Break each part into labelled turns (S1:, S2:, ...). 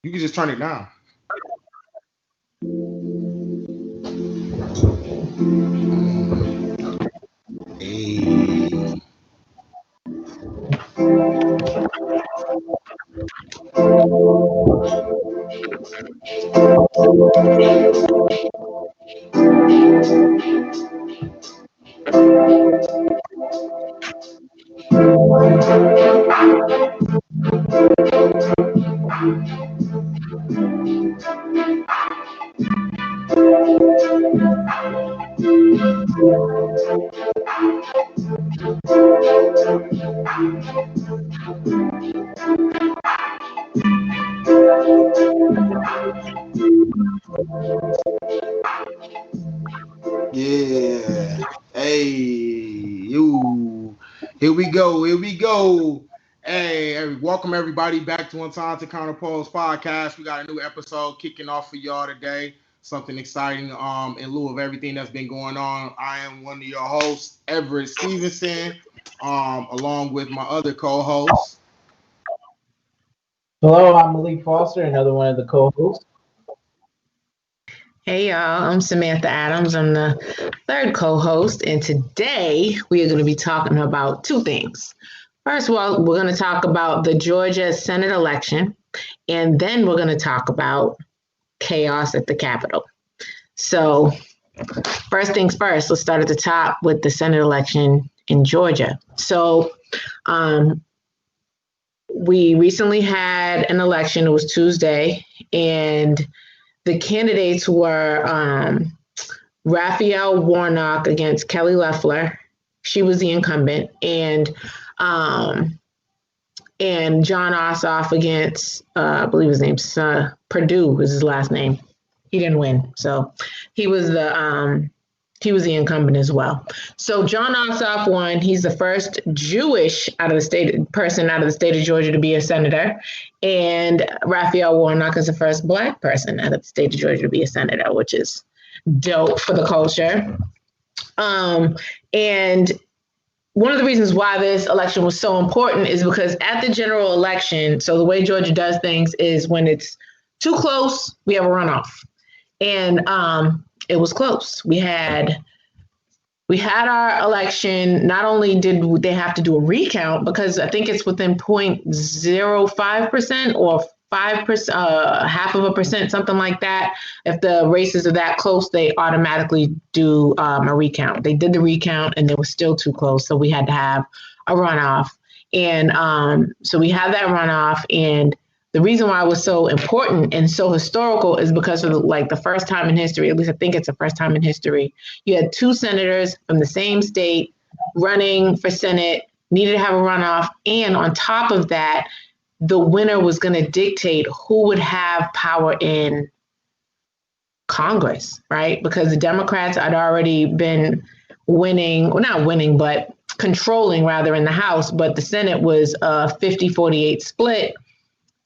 S1: You can just turn it down. Hey. Yeah. Hey, you. Here we go. Here we go. Hey, welcome everybody back to One Time to Counterpose podcast. We got a new episode kicking off for y'all today. Something exciting. In lieu of everything that's been going on, I am one of your hosts, Everett Stevenson. Along with my other co-hosts.
S2: Hello, I'm Malik Foster, another one of the co-hosts.
S3: Hey y'all, I'm Samantha Adams. I'm the third co-host, and today we are going to be talking about two things. First of all, we're going to talk about the Georgia Senate election, and then we're going to talk about chaos at the Capitol. So, first things first, let's start at the top with the Senate election in Georgia. So, we recently had an election. It was Tuesday, and the candidates were Raphael Warnock against Kelly Loeffler. She was the incumbent, and John Ossoff against I believe his name's Perdue is his last name. He didn't win, so he was the incumbent as well. So John Ossoff won. He's the first Jewish person out of the state of Georgia to be a senator. And Raphael Warnock is the first Black person out of the state of Georgia to be a senator, which is dope for the culture. And one of the reasons why this election was so important is because at the general election, so the way Georgia does things is when it's too close, we have a runoff. And it was close. We had our election. Not only did they have to do a recount, because I think it's within 0.05% or 5%, half of a percent, something like that. If the races are that close, they automatically do a recount. They did the recount and they were still too close, so we had to have a runoff. And so we had that runoff, and the reason why it was so important and so historical is because of the first time in history, at least I think it's the first time in history, you had two senators from the same state running for Senate, needed to have a runoff. And on top of that, the winner was going to dictate who would have power in Congress, right? Because the Democrats had already been controlling rather in the House, but the Senate was a 50-48 split.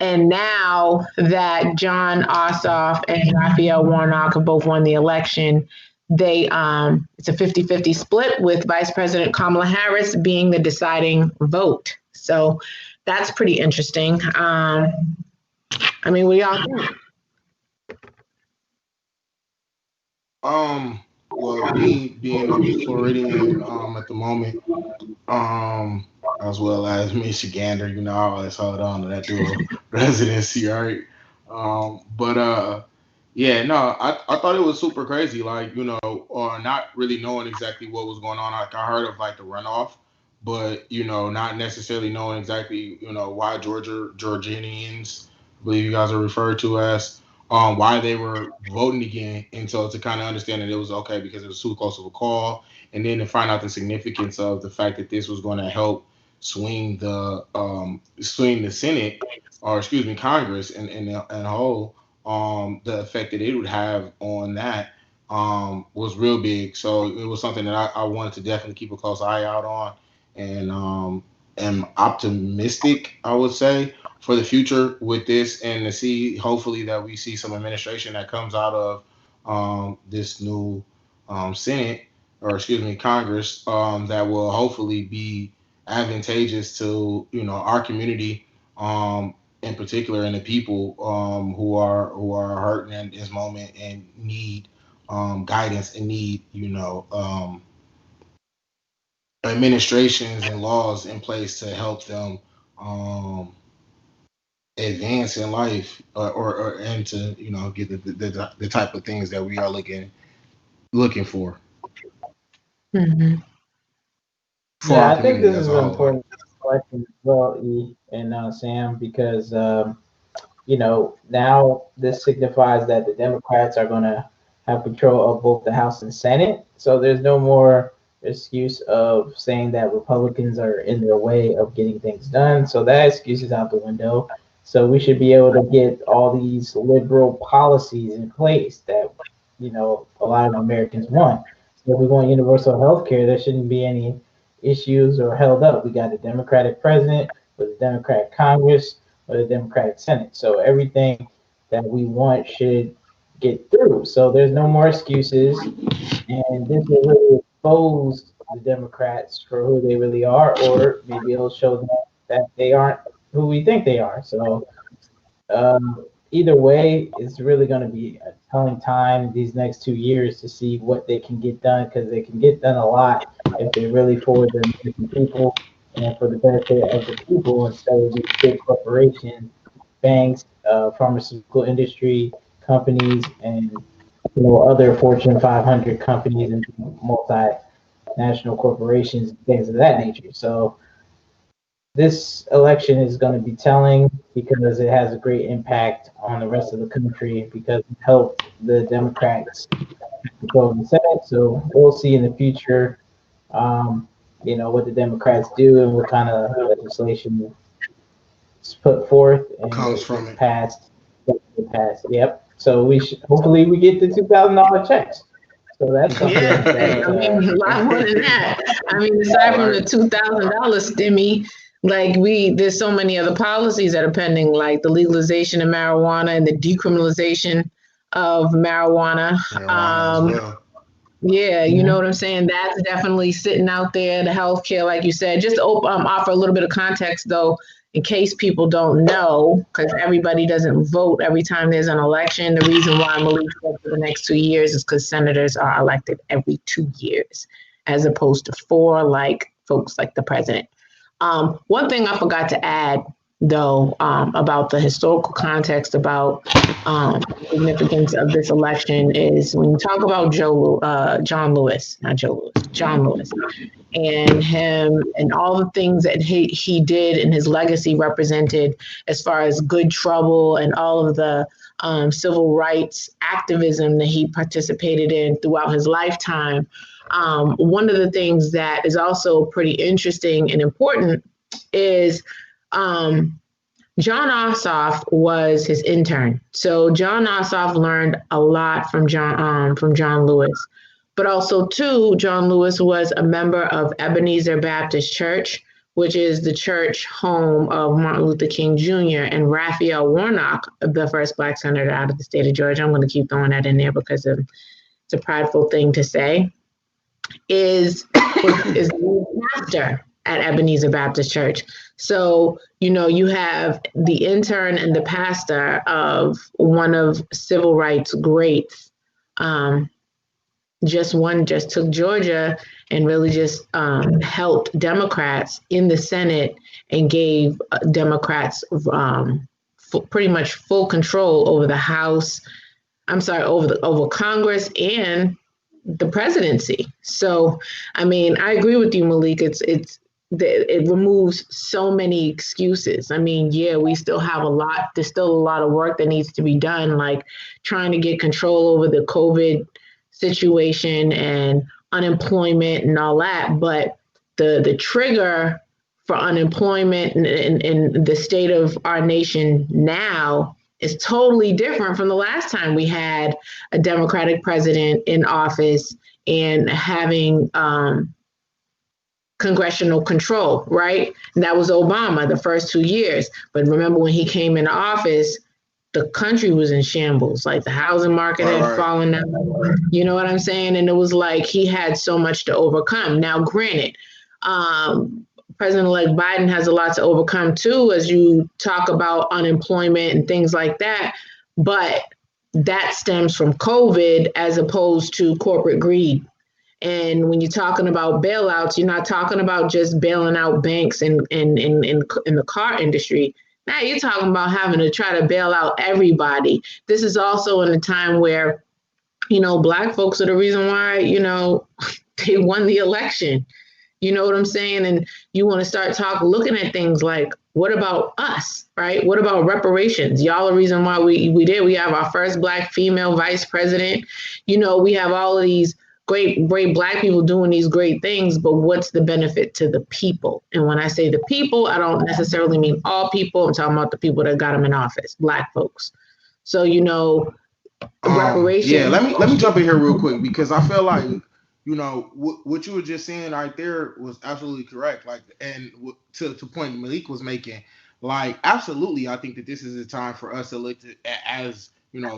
S3: And now that John Ossoff and Raphael Warnock have both won the election, it's a 50-50 split with Vice President Kamala Harris being the deciding vote. So that's pretty interesting. What do y'all think?
S1: Well, me being a Floridian at the moment, as well as Michigander, I always hold on to that dual residency, right? Yeah, no, I thought it was super crazy, or not really knowing exactly what was going on. Like I heard of the runoff, but not necessarily knowing exactly, why Georgians, I believe you guys are referred to as, why they were voting again. And so to kind of understand that it was okay because it was too close of a call, and then to find out the significance of the fact that this was going to help swing the Senate, or excuse me, Congress and whole, the effect that it would have on that was real big. So it was something that I wanted to definitely keep a close eye out on, and am optimistic, I would say, for the future with this, and to see hopefully that we see some administration that comes out of this new Senate, or excuse me, Congress, that will hopefully be advantageous to our community, in particular, and the people who are hurting in this moment and need guidance and need administrations and laws in place to help them um, advance in life, or and to get the type of things that we are looking for for
S2: Yeah,
S1: our
S2: I think
S1: community
S2: this
S1: as
S2: is
S1: a
S2: an
S1: whole.
S2: important question as well, E and Sam, because now this signifies that the Democrats are going to have control of both the House and Senate. So there's no more excuse of saying that Republicans are in their way of getting things done. So that excuse is out the window. So we should be able to get all these liberal policies in place that a lot of Americans want. So if we want universal health care, there shouldn't be any issues or held up. We got a Democratic president with a Democratic Congress with a Democratic Senate. So everything that we want should get through. So there's no more excuses. And this will really expose the Democrats for who they really are, or maybe it'll show them that they aren't who we think they are. So either way, it's really going to be a telling time these next 2 years to see what they can get done, because they can get done a lot if they really forward the American people and for the benefit of the people instead of these big corporations, banks, pharmaceutical industry companies, and other Fortune 500 companies and multinational corporations, things of that nature. So this election is going to be telling because it has a great impact on the rest of the country because it helped the Democrats control the Senate. So we'll see in the future, what the Democrats do and what kind of legislation is put forth and
S1: Comes
S2: what
S1: from
S2: gets
S1: it.
S2: passed. Yep. So hopefully we get the $2,000 checks. So that's something
S3: Yeah,
S2: that
S3: I mean, a lot more than that. I mean, aside from the $2,000 stimmy, like there's so many other policies that are pending, like the legalization of marijuana and the decriminalization of marijuana.
S1: Marijuana as well.
S3: Yeah, you know
S2: Mhm.
S3: what I'm saying? That's definitely sitting out there. The healthcare, like you said, just to offer a little bit of context, though, in case people don't know, because everybody doesn't vote every time there's an election. The reason why Malik said for the next 2 years is because senators are elected every 2 years, as opposed to four, like folks like the president. One thing I forgot to add, though, about the historical context about significance of this election is when you talk about John Lewis, not Joe Lewis, John Lewis, and him and all the things that he did and his legacy represented as far as good trouble and all of the civil rights activism that he participated in throughout his lifetime. One of the things that is also pretty interesting and important is John Ossoff was his intern. So John Ossoff learned a lot from John Lewis. But also, too, John Lewis was a member of Ebenezer Baptist Church, which is the church home of Martin Luther King Jr. and Raphael Warnock, the first Black senator out of the state of Georgia. I'm going to keep throwing that in there because it's a prideful thing to say. Is the pastor at Ebenezer Baptist Church. So, you have the intern and the pastor of one of civil rights greats. Just took Georgia and really just helped Democrats in the Senate and gave Democrats pretty much full control over the House. I'm sorry, over Congress and the presidency. So, I mean, I agree with you, Malik. It removes so many excuses. I mean, yeah, we still have there's still a lot of work that needs to be done, like trying to get control over the COVID situation and unemployment and all that. But the trigger for unemployment in the state of our nation now is totally different from the last time we had a Democratic president in office and having congressional control, right? And that was Obama the first 2 years. But remember when he came into office, the country was in shambles. Like the housing market had fallen down. You know what I'm saying? And it was like he had so much to overcome. Now, granted, President-elect Biden has a lot to overcome too, as you talk about unemployment and things like that. But that stems from COVID as opposed to corporate greed. And when you're talking about bailouts, you're not talking about just bailing out banks in the car industry. Now you're talking about having to try to bail out everybody. This is also in a time where, Black folks are the reason why, they won the election. You know what I'm saying? And you want to start looking at things like, what about us, right? What about reparations? Y'all the reason why we did. We have our first Black female vice president. We have all of these great Black people doing these great things, but what's the benefit to the people? And when I say the people, I don't necessarily mean all people. I'm talking about the people that got them in office, Black folks. So, reparations.
S1: Yeah, let me jump in here real quick, because I feel like, what you were just saying right there was absolutely correct. Like, and to point Malik was making, like, absolutely, I think that this is a time for us to look as,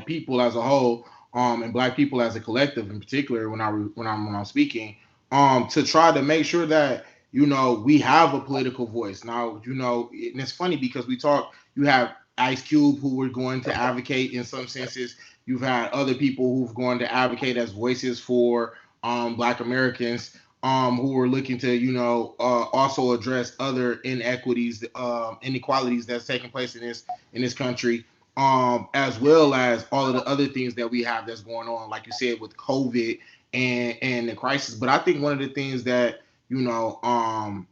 S1: people as a whole, and Black people as a collective in particular, when I'm speaking, to try to make sure that, we have a political voice. Now, and it's funny because you have Ice Cube, who were going to advocate in some senses. You've had other people who've gone to advocate as voices for Black Americans, who are looking to, also address other inequities, inequalities that's taking place in this country, as well as all of the other things that we have that's going on, like you said, with COVID and the crisis. But I think one of the things that, that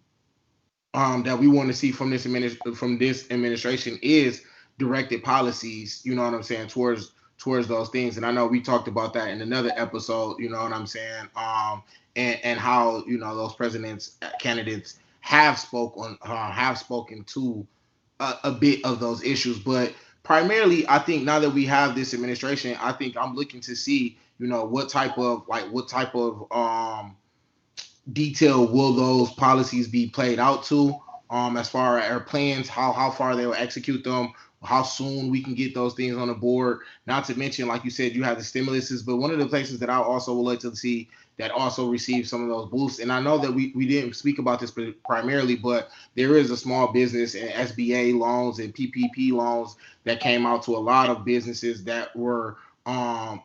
S1: we want to see from this administration is directed policies, you know what I'm saying, towards those things. And I know we talked about that in another episode, you know what I'm saying, and how, those candidates have spoken to a bit of those issues. But primarily, I think now that we have this administration, I think I'm looking to see, what type of detail will those policies be played out to, as far as our plans, how far they will execute them, how soon we can get those things on the board. Not to mention, like you said, you have the stimuluses, but one of the places that I also would like to see that also receive some of those boosts, and I know that we didn't speak about this primarily, but there is a small business and SBA loans and PPP loans that came out to a lot of businesses that were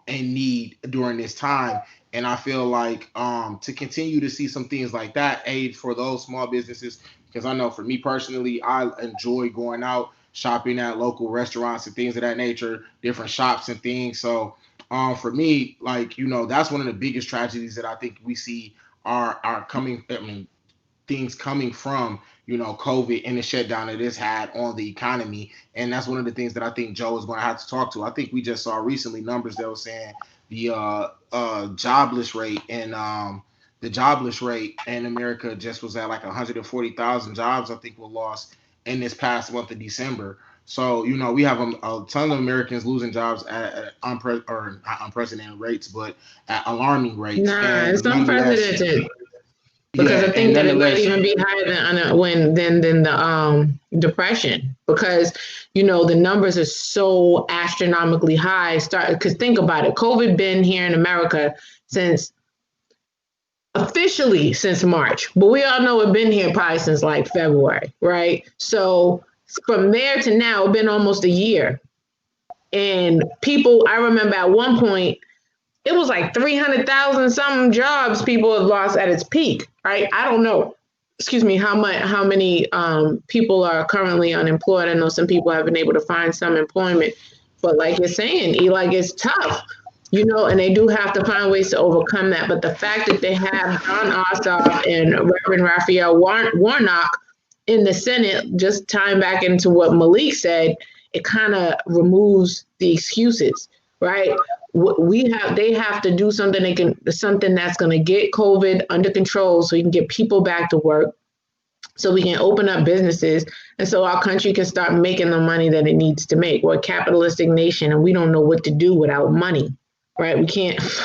S1: in need during this time. And I feel like to continue to see some things like that aid for those small businesses, because I know for me personally, I enjoy going out, shopping at local restaurants and things of that nature, different shops and things. So for me, like, that's one of the biggest tragedies that I think we see are coming. I mean, things coming from, COVID and the shutdown that it's had on the economy. And that's one of the things that I think Joe is going to have to talk to. I think we just saw recently numbers that were saying the jobless rate in America just was at like 140,000 jobs, I think, were lost in this past month of December. So, we have a ton of Americans losing jobs at not unprecedented rates, but at alarming rates.
S3: Nah, it's unprecedented. Because I think that it might even be higher than the depression, because the numbers are so astronomically high. Because think about it, COVID been here in America officially since March, but we all know it's been here probably since like February, right? So from there to now, it's been almost a year, and I remember at one point, it was like 300,000 some jobs people have lost at its peak, right? I don't know, how many people are currently unemployed. I know some people have been able to find some employment, but like you're saying, like, it's tough, and they do have to find ways to overcome that. But the fact that they have John Ossoff and Reverend Raphael Warnock in the Senate, just tying back into what Malik said, it kind of removes the excuses, right? They have to do something something that's going to get COVID under control, so we can get people back to work, so we can open up businesses, and so our country can start making the money that it needs to make. We're a capitalistic nation, and we don't know what to do without money, right?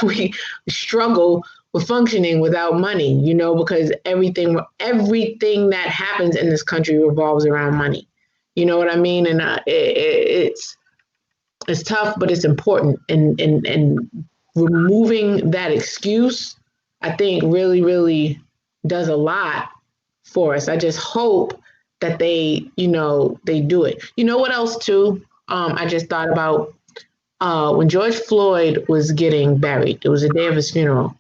S3: We struggle with functioning without money, because everything that happens in this country revolves around money. You know what I mean? And it's tough, but it's important. And removing that excuse, I think, really, really does a lot for us. I just hope that they, they do it. You know what else too? I just thought about when George Floyd was getting buried. It was the day of his funeral.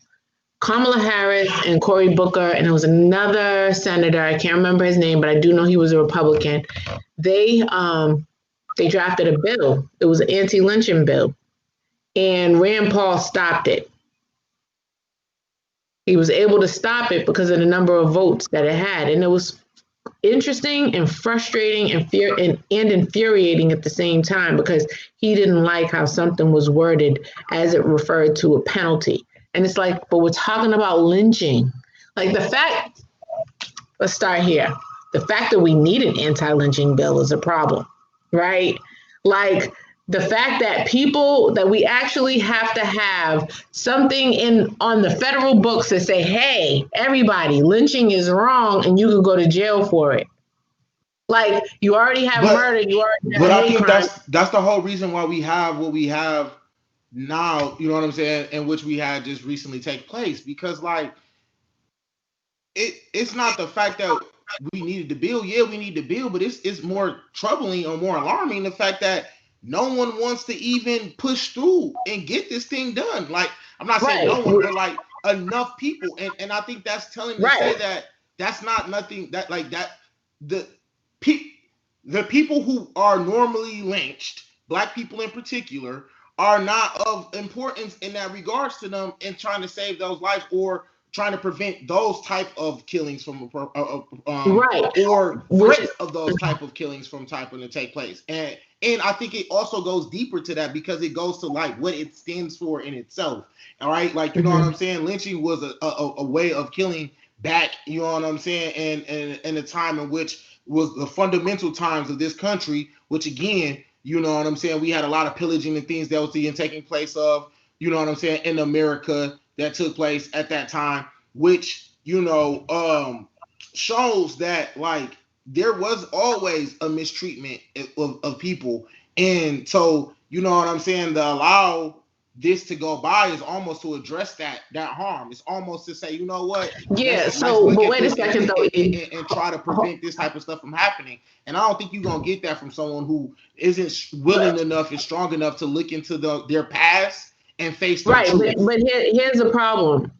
S3: Kamala Harris and Cory Booker, and it was another senator. I can't remember his name, but I do know he was a Republican. They drafted a bill. It was an anti-lynching bill, and Rand Paul stopped it. He was able to stop it because of the number of votes that it had, and it was interesting and frustrating and infuriating at the same time, because he didn't like how something was worded as it referred to a penalty. And it's like, but we're talking about lynching. Like let's start here. The fact that we need an anti-lynching bill is a problem, right? Like the fact that we actually have to have something on the federal books that say, hey, everybody, lynching is wrong and you can go to jail for it. Like you already have murder, you already have
S1: I think
S3: crime.
S1: that's the whole reason why we have what we have now, you know what I'm saying, and which we had just recently take place, because like it's not the fact that we needed the bill. Yeah, we need the bill, but it's more troubling or more alarming the fact that no one wants to even push through and get this thing done. Like I'm not saying no one, but like enough people, and I think that's telling to say that that's not nothing that like that the people who are normally lynched, black people in particular, are not of importance in that regards to them and trying to save those lives or trying to prevent those type of killings from or threats of those type of killings from to take place. And I think it also goes deeper to that, because it goes to like what it stands for in itself. All right, like you know what I'm saying. Lynching was a way of killing back. You know what I'm saying, and in a time in which was the fundamental times of this country, which again, you know what I'm saying, we had a lot of pillaging and things that was taking place of, you know what I'm saying, in America that took place at that time, which, shows that like there was always a mistreatment of people. And so, you know what I'm saying, to allow this to go by is almost to address that harm. It's almost to say, you know what?
S3: Yeah.
S1: Let's
S3: but wait a second though,
S1: and try to prevent this type of stuff from happening. And I don't think you're gonna get that from someone who isn't willing enough and strong enough to look into their past and face their truth.
S3: But here's the problem.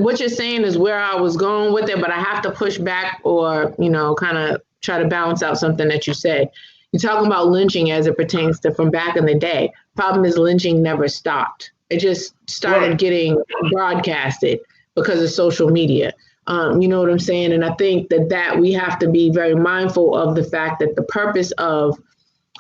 S3: What you're saying is where I was going with it, but I have to push back or kind of try to balance out something that you said. You're talking about lynching as it pertains to from back in the day. Problem is lynching never stopped. It just started getting broadcasted because of social media. You know what I'm saying? And I think that we have to be very mindful of the fact that the purpose of,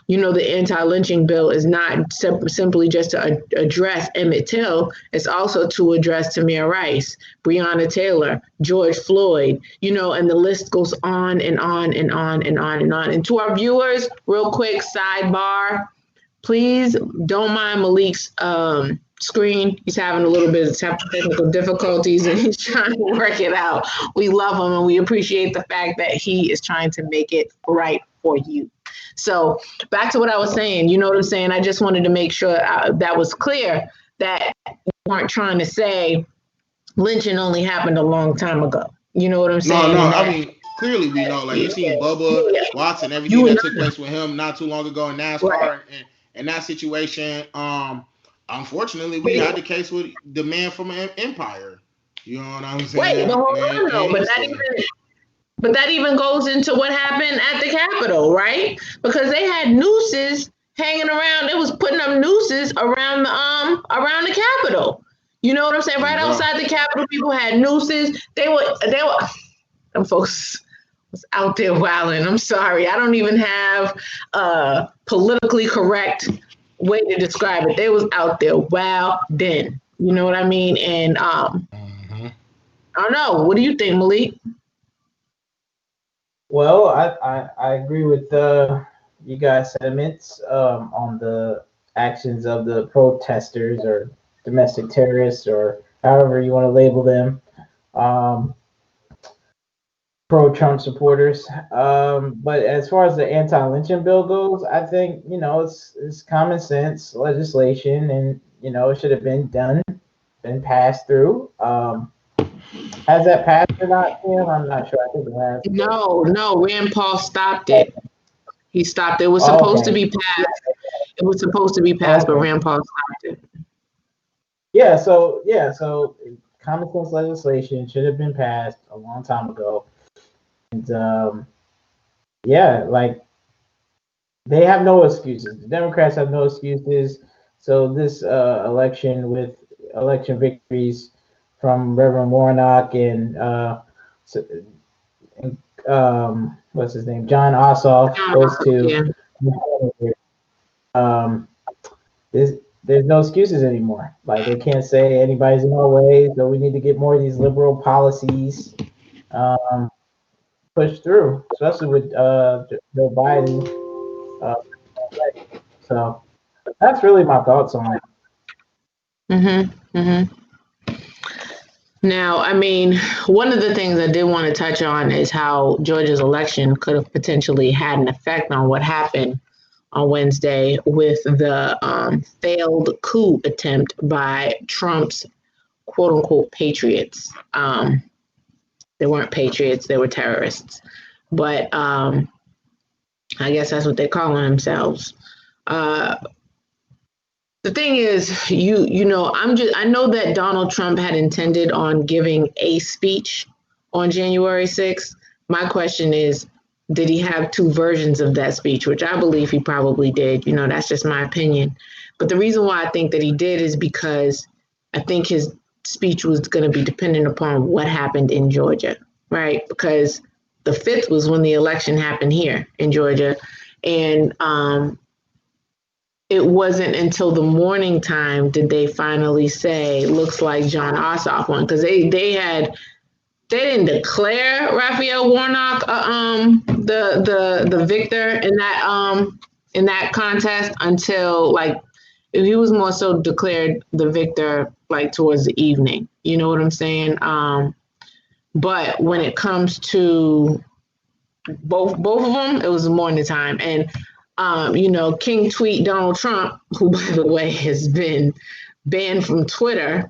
S3: the anti-lynching bill is not simply just to address Emmett Till. It's also to address Tamir Rice, Breonna Taylor, George Floyd, and the list goes on and on and on and on and on. And to our viewers, real quick sidebar, please don't mind Malik's screen. He's having a little bit of technical difficulties and he's trying to work it out. We love him and we appreciate the fact that he is trying to make it right for you. So back to what I was saying, you know what I'm saying? I just wanted to make sure that was clear, that we weren't trying to say lynching only happened a long time ago. You know what I'm saying?
S1: No, I mean, clearly we know, like you've seen Bubba Watson, everything that took place with him not too long ago in NASCAR and that situation. Unfortunately, we had the case with the man from Empire. You know what I'm saying?
S3: But that even goes into what happened at the Capitol, right? Because they had nooses hanging around. It was putting up nooses around the Capitol. You know what I'm saying? Right outside the Capitol, people had nooses. They were. Them folks was out there wilding. I'm sorry, I don't even have a politically correct way to describe it. They was out there wilding. You know what I mean? And I don't know. What do you think, Malik?
S2: Well, I agree with you guys' sentiments on the actions of the protesters or domestic terrorists or however you want to label them, pro-Trump supporters. But as far as the anti-lynching bill goes, I think it's common sense legislation, and it should have been passed through. Has that passed or not, Tim? I'm not sure. I think it has.
S3: No, Rand Paul stopped it. He stopped it. It was
S2: Oh,
S3: supposed to
S2: okay.
S3: be passed. It was supposed to be passed, but
S2: Okay.
S3: Rand Paul stopped it.
S2: So common sense legislation should have been passed a long time ago. And like they have no excuses. The Democrats have no excuses. So this election with election victories from Reverend Warnock and what's his name, John Ossoff, those two.
S3: Yeah.
S2: Um, there's no excuses anymore. Like they can't say anybody's in our way, so we need to get more of these liberal policies pushed through, especially with Joe Biden. Uh, so that's really my thoughts on it.
S3: Mm-hmm. Now, I mean, one of the things I did want to touch on is how Georgia's election could have potentially had an effect on what happened on Wednesday with the failed coup attempt by Trump's quote unquote patriots. They weren't patriots, they were terrorists. But I guess that's what they're calling themselves. The thing is, you know, I know that Donald Trump had intended on giving a speech on January 6th. My question is, did he have two versions of that speech, which I believe he probably did. You know, that's just my opinion. But the reason why I think that he did is because I think his speech was going to be dependent upon what happened in Georgia, right? Because the 5th was when the election happened here in Georgia. And it wasn't until the morning time did they finally say, looks like John Ossoff won, because they didn't declare Raphael Warnock the victor in that contest until like he was more so declared the victor like towards the evening. You know what I'm saying? But when it comes to both of them, it was morning time. And you know, King Tweet Donald Trump, who by the way has been banned from Twitter.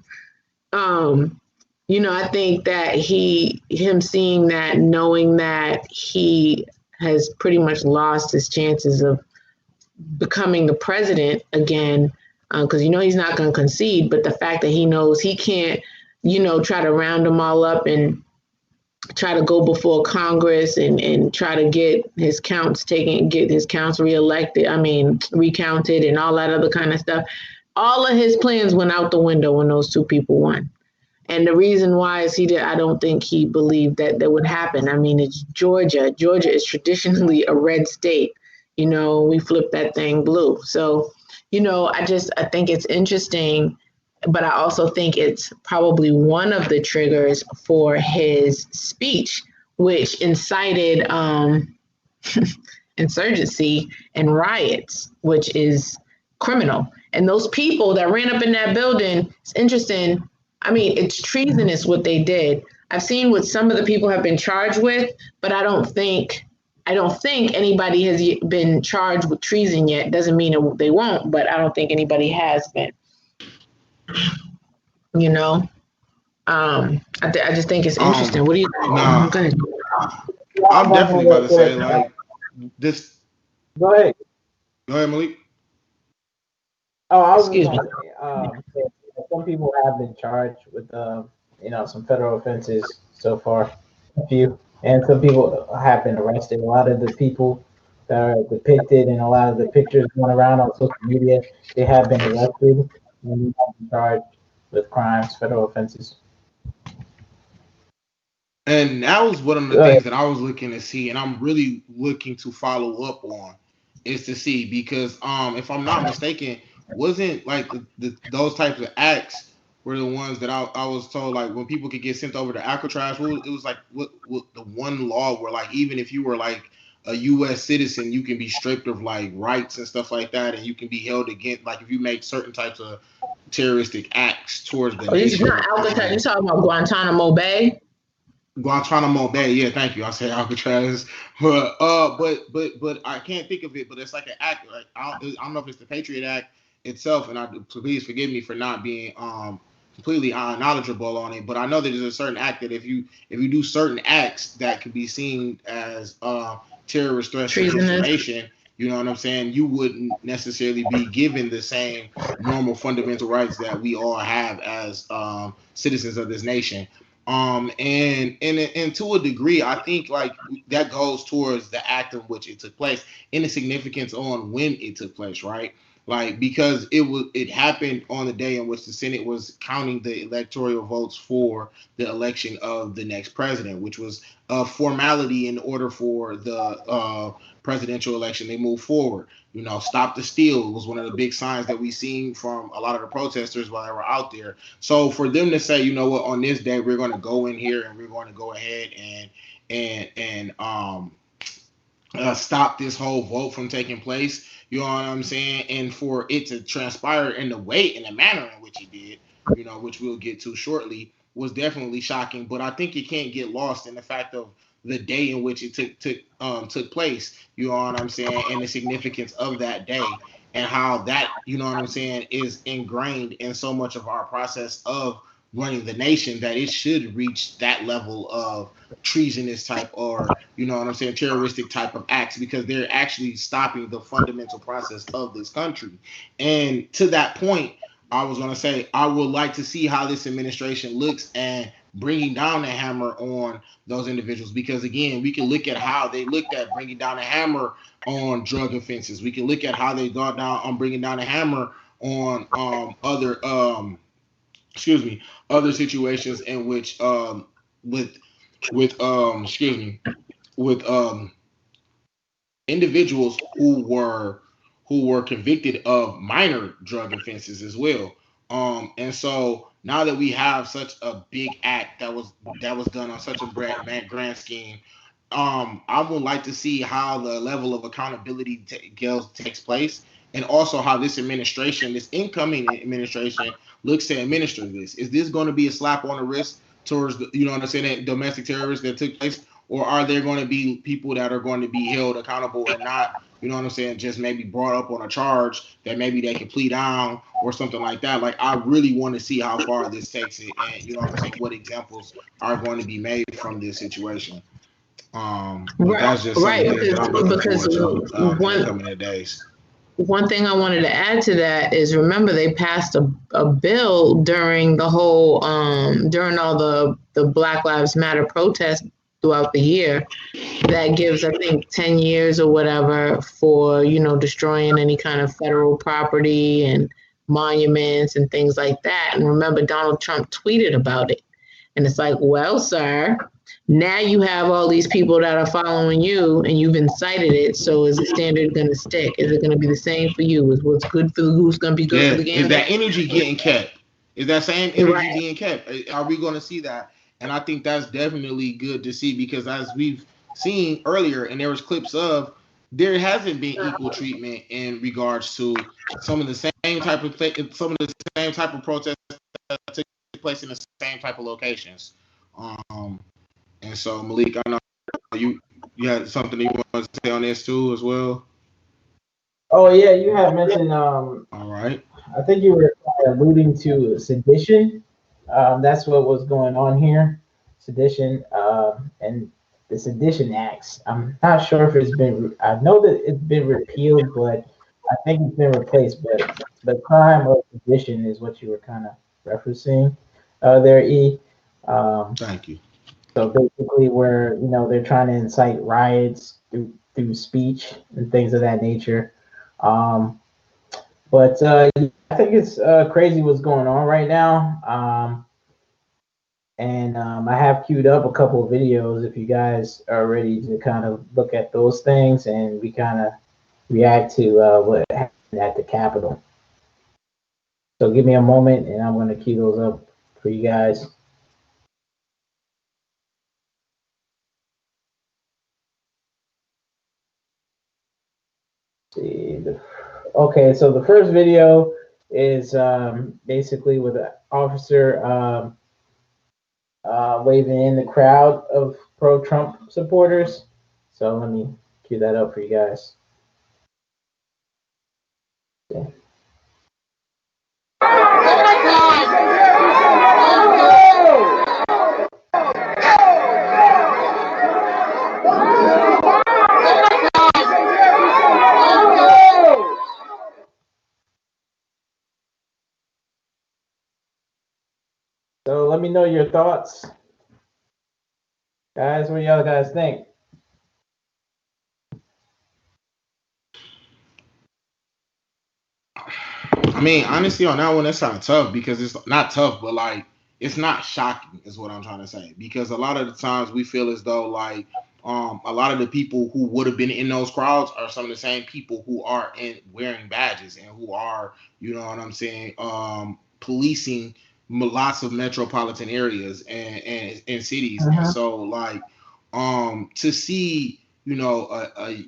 S3: You know, I think that him seeing that, knowing that he has pretty much lost his chances of becoming the president again, because you know he's not going to concede. But the fact that he knows he can't, you know, try to round them all up and try to go before Congress and try to get his counts taken, get his counts recounted and all that other kind of stuff. All of his plans went out the window when those two people won. And the reason why is I don't think he believed that would happen. I mean, it's Georgia. Georgia is traditionally a red state. You know, we flipped that thing blue. So, you know, I think it's interesting, but I also think it's probably one of the triggers for his speech, which incited insurgency and riots, which is criminal. And those people that ran up in that building, it's interesting. I mean, it's treasonous what they did. I've seen what some of the people have been charged with, but I don't think anybody has been charged with treason yet. Doesn't mean they won't, but I don't think anybody has been. You know, I just think it's interesting. What do you think?
S1: Nah,
S3: Go ahead.
S1: I'm definitely about to say like this.
S2: Go ahead.
S1: Go ahead, Malik.
S2: Oh, I was just
S3: Excuse me.
S2: gonna say, some people have been charged with some federal offenses so far, a few, and some people have been arrested. A lot of the people that are depicted in a lot of the pictures going around on social media, they have been arrested and they have been charged with crimes, federal offenses.
S1: And that was one of the things that I was looking to see, and I'm really looking to follow up on, is to see because if I'm not mistaken, wasn't like those types of acts were the ones that I was told like when people could get sent over to Alcatraz, it was like what the one law where like even if you were like a U.S. citizen, you can be stripped of like rights and stuff like that, and you can be held against like if you make certain types of terroristic acts towards the
S3: This is
S1: nation.
S3: not Alcatraz. You're talking about Guantanamo Bay.
S1: Guantanamo Bay, yeah, thank you. I said Alcatraz, but I can't think of it. But it's like an act. Like I don't know if it's the Patriot Act itself, and please forgive me for not being completely knowledgeable on it, but I know that there's a certain act that if you do certain acts that could be seen as terrorist threats against the nation, you know what I'm saying, you wouldn't necessarily be given the same normal fundamental rights that we all have as citizens of this nation. And to a degree, I think like that goes towards the act in which it took place and the significance on when it took place, right? Like because it happened on the day in which the Senate was counting the electoral votes for the election of the next president, which was a formality in order for the presidential election they move forward. You know, stop the steal was one of the big signs that we seen from a lot of the protesters while they were out there. So for them to say, you know what, on this day we're going to go in here and we're going to go ahead and stop this whole vote from taking place. You know what I'm saying? And for it to transpire in the way, in the manner in which it did, you know, which we'll get to shortly, was definitely shocking. But I think it can't get lost in the fact of the day in which it took place. You know what I'm saying? And the significance of that day and how that, you know what I'm saying, is ingrained in so much of our process of running the nation that it should reach that level of treasonous type or you know what I'm saying, terroristic type of acts because they're actually stopping the fundamental process of this country. And to that point, I was going to say, I would like to see how this administration looks and bringing down the hammer on those individuals because again, we can look at how they looked at bringing down a hammer on drug offenses. We can look at how they got down on bringing down a hammer on other situations in which with individuals who were convicted of minor drug offenses as well. And so now that we have such a big act that was done on such a grand scheme, I would like to see how the level of accountability takes place, and also how this administration, this incoming administration, looks to administer this. Is this going to be a slap on the wrist towards the, you know what I'm saying, that domestic terrorists that took place, or are there going to be people that are going to be held accountable and not, you know what I'm saying, just maybe brought up on a charge that maybe they can plea down or something like that? Like, I really want to see how far this takes it, and you know what I'm saying, what examples are going to be made from this situation. But that's just something that I'm looking forward to in the coming days.
S3: One thing I wanted to add to that is remember they passed a bill during the whole during all the Black Lives Matter protests throughout the year that gives I think 10 years or whatever for destroying any kind of federal property and monuments and things like that. And remember Donald Trump tweeted about it. And it's like, well, sir, now you have all these people that are following you and you've incited it. So is the standard going to stick? Is it going to be the same for you? Is what's good for the goose going to be good for the gander?
S1: Is that energy getting kept? Is that same energy being kept? Are we going to see that? And I think that's definitely good to see because as we've seen earlier, and there was clips of, there hasn't been equal treatment in regards to some of the same type of protests that took place in the same type of locations. And so, Malik, I know you had something you want to say on this too as well.
S2: Oh yeah, you had mentioned.
S1: All right.
S2: I think you were alluding to sedition. That's what was going on here, sedition, and the Sedition Acts. I'm not sure if it's been. I know that it's been repealed, but I think it's been replaced. But the crime of sedition is what you were kind of referencing there, E.
S1: Thank you.
S2: So basically, where they're trying to incite riots through speech and things of that nature. But I think it's crazy what's going on right now. And I have queued up a couple of videos if you guys are ready to kind of look at those things and we kind of react to what happened at the Capitol. So give me a moment and I'm going to queue those up for you guys. Okay, so the first video is basically with an officer waving in the crowd of pro-Trump supporters. So let me cue that up for you guys. Okay. So let me know your thoughts, guys. What do y'all guys think?
S1: I mean, honestly, on that one, that's kind of tough because it's not tough, but like it's not shocking, is what I'm trying to say. Because a lot of the times we feel as though like a lot of the people who would have been in those crowds are some of the same people who are in wearing badges and who are, you know what I'm saying, policing lots of metropolitan areas and cities. And
S2: Uh-huh.
S1: so like to see, you know, a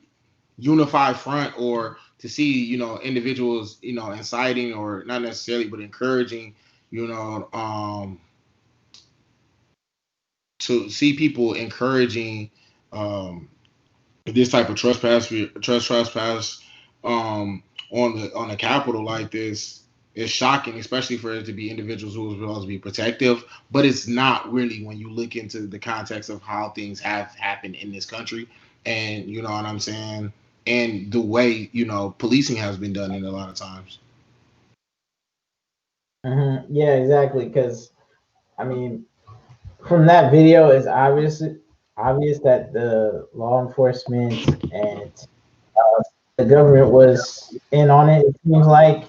S1: unified front or to see individuals inciting or not necessarily but encouraging you know to see people encouraging um this type of trespass on the Capitol like this is shocking, especially for it to be individuals who are supposed to be protective. But it's not really when you look into the context of how things have happened in this country, and you know what I'm saying, and the way policing has been done in a lot of times.
S2: Yeah, exactly. Because I mean, from that video, it's obvious that the law enforcement and the government was in on it. It seems like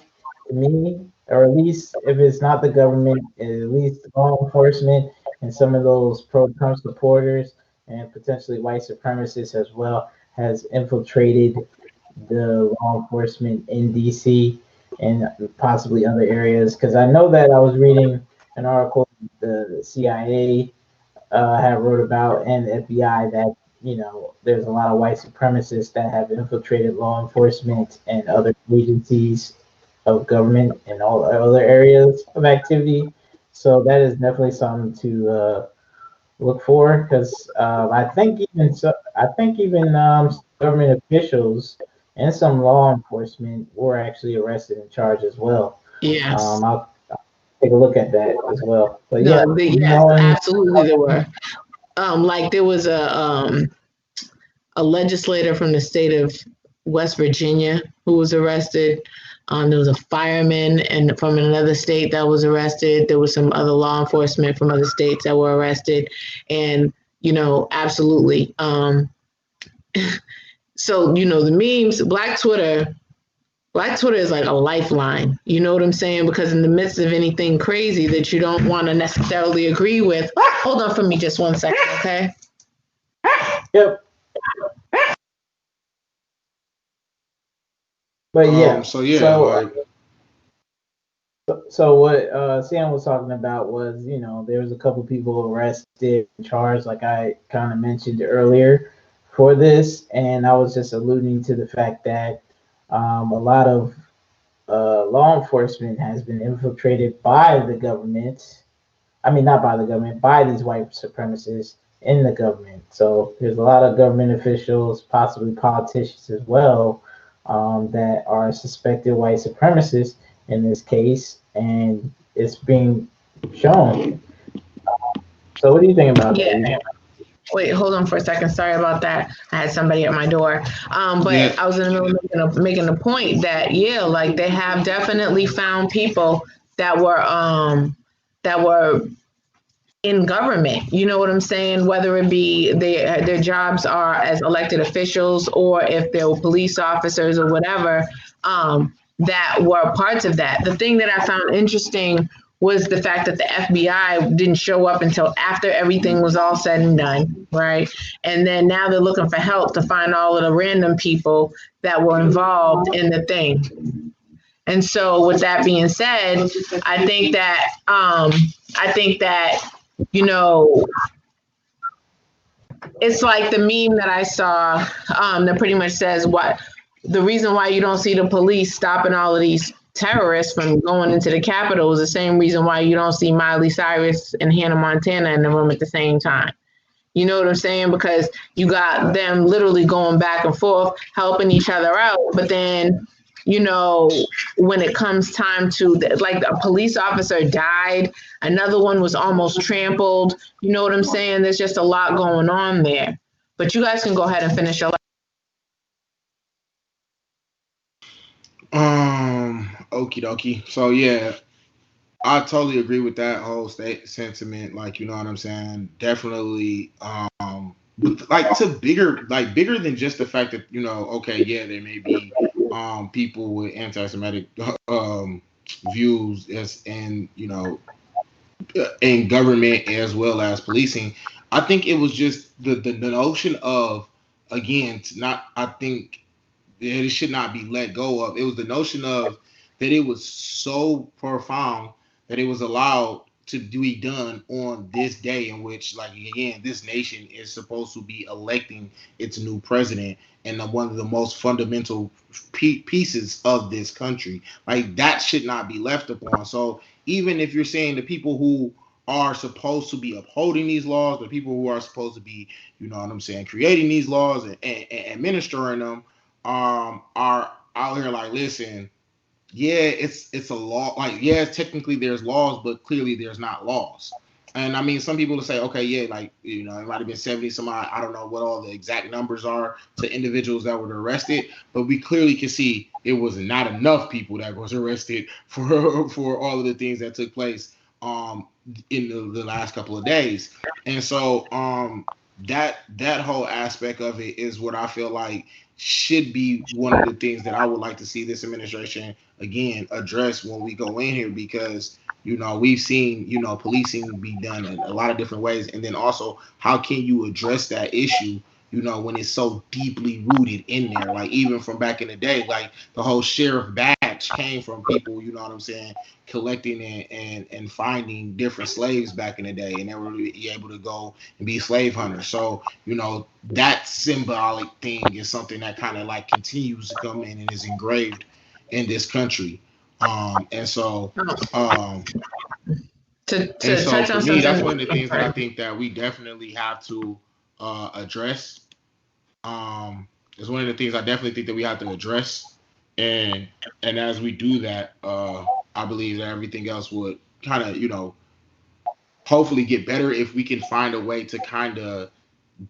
S2: to me, or at least if it's not the government, at least law enforcement and some of those pro-Trump supporters and potentially white supremacists as well has infiltrated the law enforcement in DC and possibly other areas. Because I know that I was reading an article the CIA had wrote about and the FBI that there's a lot of white supremacists that have infiltrated law enforcement and other agencies of government and all other areas of activity. So that is definitely something to look for because I think even government officials and some law enforcement were actually arrested and charged as well.
S3: Yes.
S2: I'll take a look at that as well. But yeah,
S3: No, yes,
S2: knowing
S3: absolutely there were. Like there was a legislator from the state of West Virginia who was arrested. There was a fireman and from another state that was arrested. There was some other law enforcement from other states that were arrested, and absolutely. So the memes, Black Twitter is like a lifeline. You know what I'm saying? Because in the midst of anything crazy that you don't want to necessarily agree with, hold on for me just 1 second, okay?
S2: yep. But yeah,
S1: So yeah, like
S2: so what Sam was talking about was, there was a couple people arrested, charged, like I kind of mentioned earlier, for this, and I was just alluding to the fact that a lot of law enforcement has been infiltrated by the government. I mean, not by the government, by these white supremacists in the government. So there's a lot of government officials, possibly politicians as well, that are suspected white supremacists in this case, and it's being shown. So what do you think about that,
S3: Yeah.
S2: Reed?
S3: Wait, hold on for a second. Sorry about that. I had somebody at my door.
S1: yeah.
S3: But I was in the middle of making a point that yeah, like they have definitely found people that were in government. You know what I'm saying? Whether it be their jobs are as elected officials or if they were police officers or whatever, that were parts of that. The thing that I found interesting was the fact that the FBI didn't show up until after everything was all said and done, right? And then now they're looking for help to find all of the random people that were involved in the thing. And so, with that being said, I think that you know, it's like the meme that I saw that pretty much says what the reason why you don't see the police stopping all of these terrorists from going into the Capitol is the same reason why you don't see Miley Cyrus and Hannah Montana in the room at the same time. You know what I'm saying? Because you got them literally going back and forth, helping each other out. But then, when it comes time to, like, a police officer died, another one was almost trampled. You know what I'm saying? There's just a lot going on there. But you guys can go ahead and finish your.
S1: Okie dokie. So yeah, I totally agree with that whole state sentiment. Like, you know what I'm saying? Definitely, like to bigger than just the fact that, you know, okay, yeah, there may be people with anti-Semitic views as and you know in government as well as policing. I think it was just the notion of, again, not, I think it should not be let go of. It was the notion of that it was so profound that it was allowed to be done on this day in which, like, again, this nation is supposed to be electing its new president and one of the most fundamental pieces of this country. Like, that should not be left upon. So even if you're saying the people who are supposed to be upholding these laws, the people who are supposed to be, you know what I'm saying, creating these laws and administering them, are out here like, listen, yeah, it's a law. Like, yeah, technically there's laws, but clearly there's not laws. And I mean, some people will say, okay, yeah, like, you know, it might have been 70 some odd. I don't know what all the exact numbers are to individuals that were arrested, but we clearly can see it was not enough people that was arrested for all of the things that took place in the last couple of days. And so that whole aspect of it is what I feel like should be one of the things that I would like to see this administration again address when we go in here, because you know we've seen, you know, policing be done in a lot of different ways, and then also how can you address that issue, you know, when it's so deeply rooted in there. Like, even from back in the day, like the whole sheriff badge came from people, you know what I'm saying, collecting and finding different slaves back in the day, and they were able to go and be slave hunters. So, you know, that symbolic thing is something that kind of like continues to come in and is engraved in this country. And so and
S3: To
S1: so
S3: touch
S1: for
S3: on
S1: me,
S3: something.
S1: that's one of the
S3: I'm
S1: things that I
S3: sorry.
S1: think that we definitely have to address. Is one of the things I definitely think that we have to address, and as we do that, I believe that everything else would kind of, you know, hopefully get better if we can find a way to kind of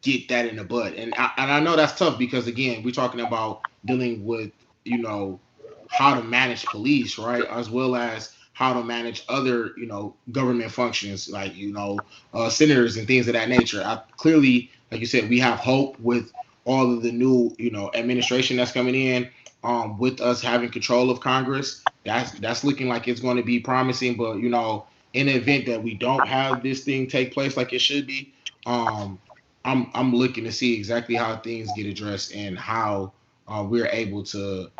S1: get that in the bud. And I know that's tough because, again, we're talking about dealing with, you know, how to manage police, right, as well as how to manage other, you know, government functions like, you know, senators and things of that nature. I clearly, like you said, we have hope with all of the new, you know, administration that's coming in, with us having control of Congress. That's looking like it's going to be promising. But, you know, in the event that we don't have this thing take place like it should be, um, I'm looking to see exactly how things get addressed and how we're able to,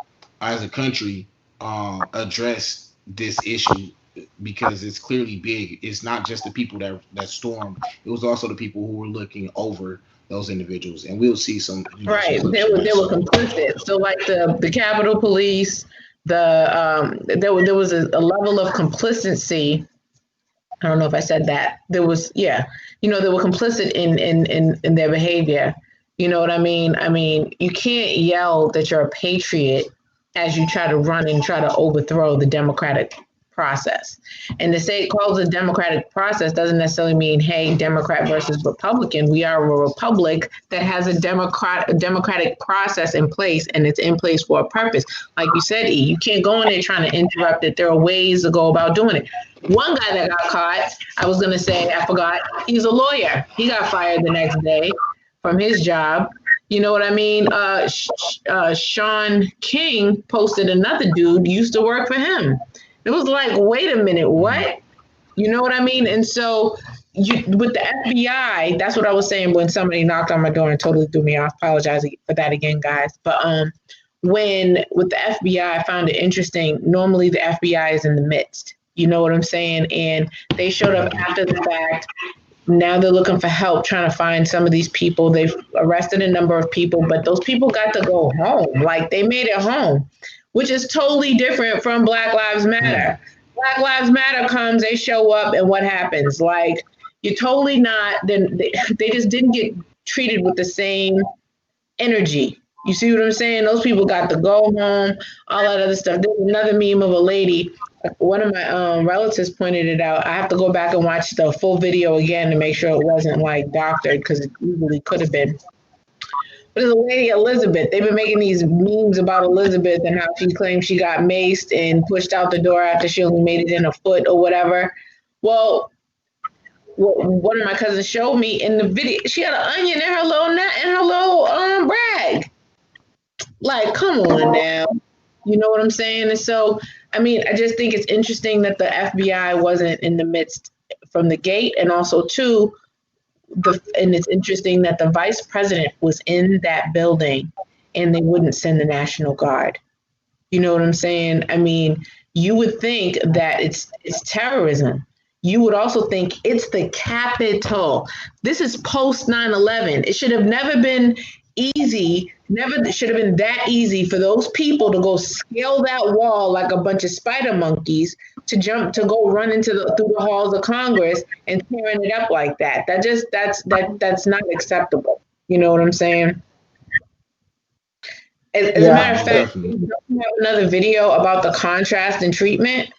S1: as a country, address this issue, because it's clearly big. It's not just the people that stormed; it was also the people who were looking over those individuals, and we'll see some, you know, some
S3: Right,
S1: clips from
S3: they
S1: that.
S3: were
S1: So
S3: complicit. So like the Capitol Police, there was a level of complicity. I don't know if I said that. There was, yeah, you know, they were complicit in their behavior. You know what I mean? I mean, you can't yell that you're a patriot as you try to run and try to overthrow the democratic process. And to say it calls a democratic process doesn't necessarily mean, hey, Democrat versus Republican. We are a republic that has a democratic process in place, and it's in place for a purpose. Like you said, E, you can't go in there trying to interrupt it. There are ways to go about doing it. One guy that got caught, I was going to say, I forgot, he's a lawyer. He got fired the next day from his job. You know what I mean? Sean King posted another dude used to work for him. It was like, wait a minute,
S1: mhm.
S3: what? You know what I mean? And so with the FBI, that's what I was saying when somebody knocked on my door and totally threw me off. Apologize for that again, guys. But when with the FBI, I found it interesting. Normally, the FBI is in the midst. You know what I'm saying? And they showed up after the fact. Now they're looking for help trying to find some of these people. They've arrested a number of people, but those people got to go home. Like, they made it home, which is totally different from Black Lives Matter.
S1: Mhm.
S3: Black Lives Matter comes, they show up, and what happens? Like, you're totally not, then they just didn't get treated with the same energy. You see what I'm saying? Those people got to go home, all that other stuff. There's another meme of a lady. One of my relatives pointed it out. I have to go back and watch the full video again to make sure it wasn't like doctored, because it easily could have been. There's a lady Elizabeth. They've been making these memes about Elizabeth and how she claims she got maced and pushed out the door after she only made it in a foot or whatever. Well, one of my cousins showed me in the video. She had an onion in her little brag. Like, come on now. You know what I'm saying? And so, I mean, I just think it's interesting that the FBI wasn't in the midst from the gate, and also too, and it's interesting that the vice president was in that building, and they wouldn't send the National Guard. You know what I'm saying? I mean, you would think that it's terrorism. You would also think it's the Capitol. This is post 9/11. It should have never been easy, never should have been that easy for those people to go scale that wall like a bunch of spider monkeys to go run through the halls of Congress and tearing it up like that. That's not acceptable. You know what I'm saying? As a matter
S2: Yeah.
S3: of fact,
S1: Definitely.
S3: we have another video about the contrast and treatment.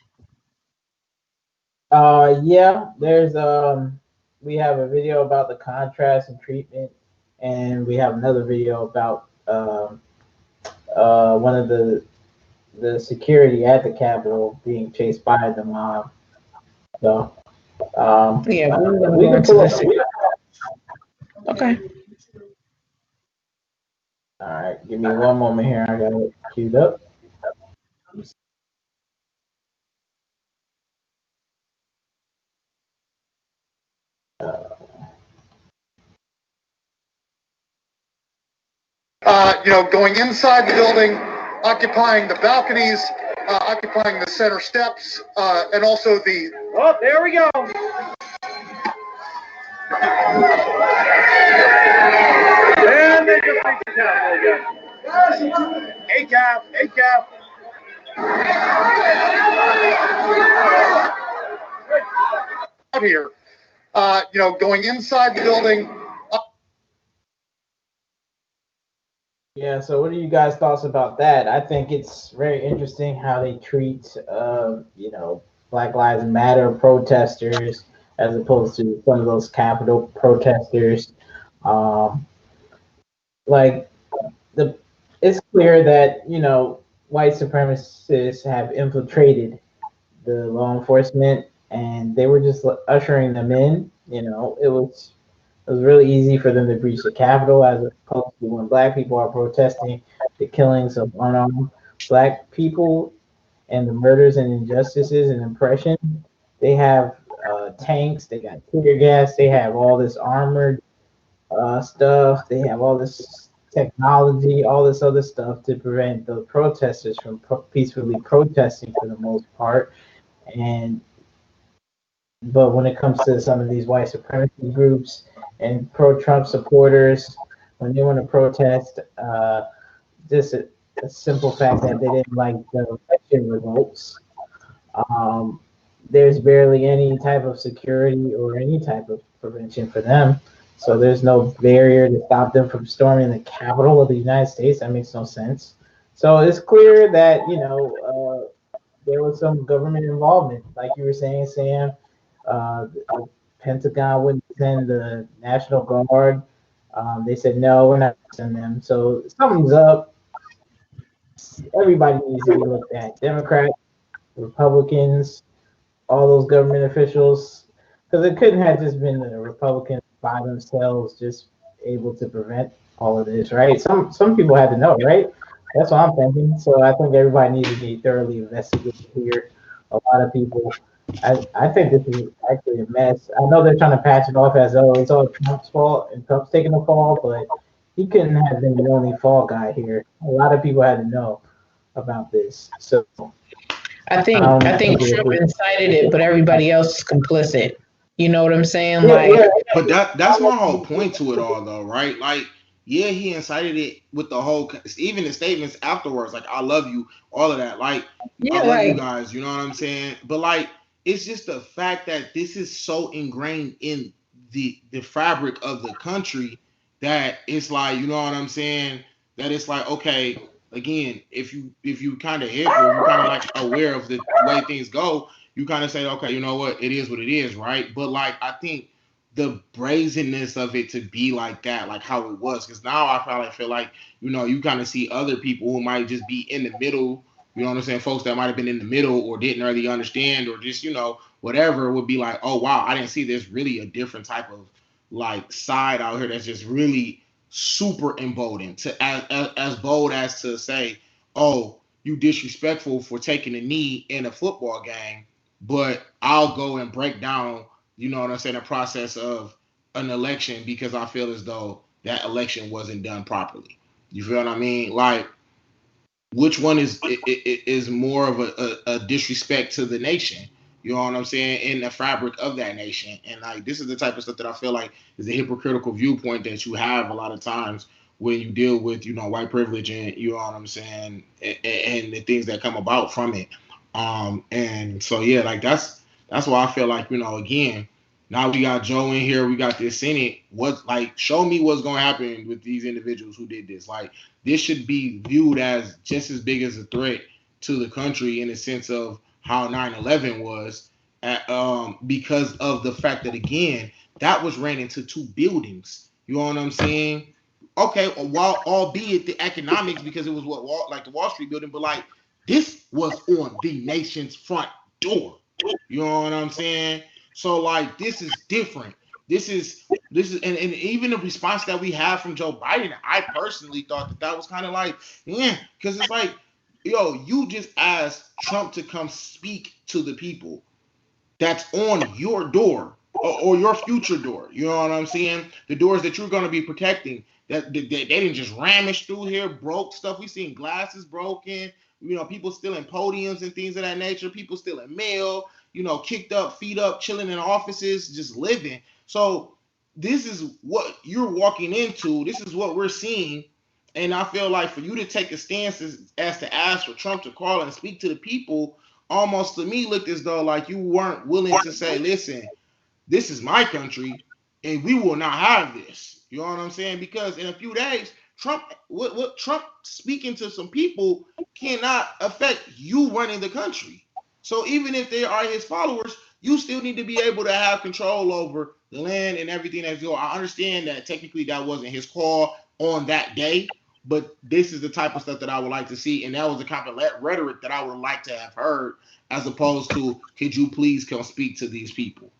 S2: Yeah, there's we have a video about the contrast and treatment, and we have another video about one of the security at the Capitol being chased by the mob. So
S3: Yeah, we're gonna
S2: we
S3: go
S2: can
S3: into
S2: pull
S3: this.
S2: up.
S3: Okay.
S2: All right, give me one moment here. I got it queued up.
S4: Going inside the building, occupying the balconies, occupying the center steps, and also the. Oh, there we go. And they just reached the Capitol again. ACAP. Out here, going inside the building.
S2: Yeah, so what are you guys' thoughts about that? I think it's very interesting how they treat, Black Lives Matter protesters as opposed to some of those Capitol protesters. Um, like it's clear that white supremacists have infiltrated the law enforcement, and they were just ushering them in. It was really easy for them to breach the Capitol as opposed to when black people are protesting the killings of unarmed black people and the murders and injustices and oppression. They have tanks, they got tear gas, they have all this armored stuff, they have all this technology, all this other stuff to prevent the protesters from peacefully protesting for the most part. But when it comes to some of these white supremacy groups and pro-Trump supporters, when they want to protest, just a simple fact that they didn't like the election results, there's barely any type of security or any type of prevention for them. So there's no barrier to stop them from storming the Capitol of the United States. That makes no sense. So it's clear that there was some government involvement, like you were saying, Sam. The Pentagon wouldn't send the National Guard. They said no, we're not sending them. So something's up. Everybody needs to be looked at. Democrats, Republicans, all those government officials, because it couldn't have just been the Republicans by themselves just able to prevent all of this, right? Some people had to know, right? That's what I'm thinking. So I think everybody needs to be thoroughly investigated here. A lot of people. I think this is actually a mess. I know they're trying to patch it off as though it's all Trump's fault and Trump's taking the fall, but he couldn't have been the only fall guy here. A lot of people had to know about this. So
S3: I think Trump incited it, but everybody else is complicit. You know what I'm saying?
S1: But that's my whole point to it all, though, right? Like, yeah, he incited it with the whole, even the statements afterwards, like "I love you," all of that. Like, I love you guys. You know what I'm saying? But like, it's just the fact that this is so ingrained in the fabric of the country that it's like, you know what I'm saying? That it's like, okay, again, if you kind of hip or you kind of like aware of the way things go, you kind of say, okay, you know what, it is what it is, right? But like, I think the brazenness of it to be like that, like how it was. Because now I probably feel like, you kind of see other people who might just be in the middle. You know what I'm saying? Folks that might have been in the middle or didn't really understand or just, whatever would be like, oh, wow, I didn't see there's really a different type of like side out here that's just really super emboldened to as bold as to say, oh, you disrespectful for taking a knee in a football game, but I'll go and break down, you know what I'm saying, the process of an election because I feel as though that election wasn't done properly. You feel what I mean? Like, which one is more of a disrespect to the nation? You know what I'm saying? In the fabric of that nation. And like this is the type of stuff that I feel like is a hypocritical viewpoint that you have a lot of times when you deal with, white privilege and you know what I'm saying, and the things that come about from it. And so yeah, like that's why I feel like, again, now we got Joe in here, we got this Senate. Show me what's gonna happen with these individuals who did this. Like this should be viewed as just as big as a threat to the country in the sense of how 9/11 was, because of the fact that again that was ran into two buildings. You know what I'm saying? Okay, while albeit the economics because it was the Wall Street building, but like this was on the nation's front door. You know what I'm saying? So like this is different. This is and even the response that we have from Joe Biden, I personally thought that was kind of like, yeah, because it's like, yo, you just asked Trump to come speak to the people that's on your door or your future door. You know what I'm saying? The doors that you're going to be protecting. That they didn't just ramish through here, broke stuff. We seen glasses broken. People stealing podiums and things of that nature. People stealing mail. Kicked up, feet up, chilling in offices, just living. So this is what you're walking into. This is what we're seeing. And I feel like for you to take a stance as to ask for Trump to call and speak to the people, almost to me looked as though like you weren't willing to say, listen, this is my country and we will not have this. You know what I'm saying? Because in a few days, Trump speaking to some people cannot affect you running the country. So even if they are his followers, you still need to be able to have control over the land and everything that's going. I understand that technically that wasn't his call on that day, but this is the type of stuff that I would like to see, and that was the kind of rhetoric that I would like to have heard, as opposed to, could you please come speak to these people?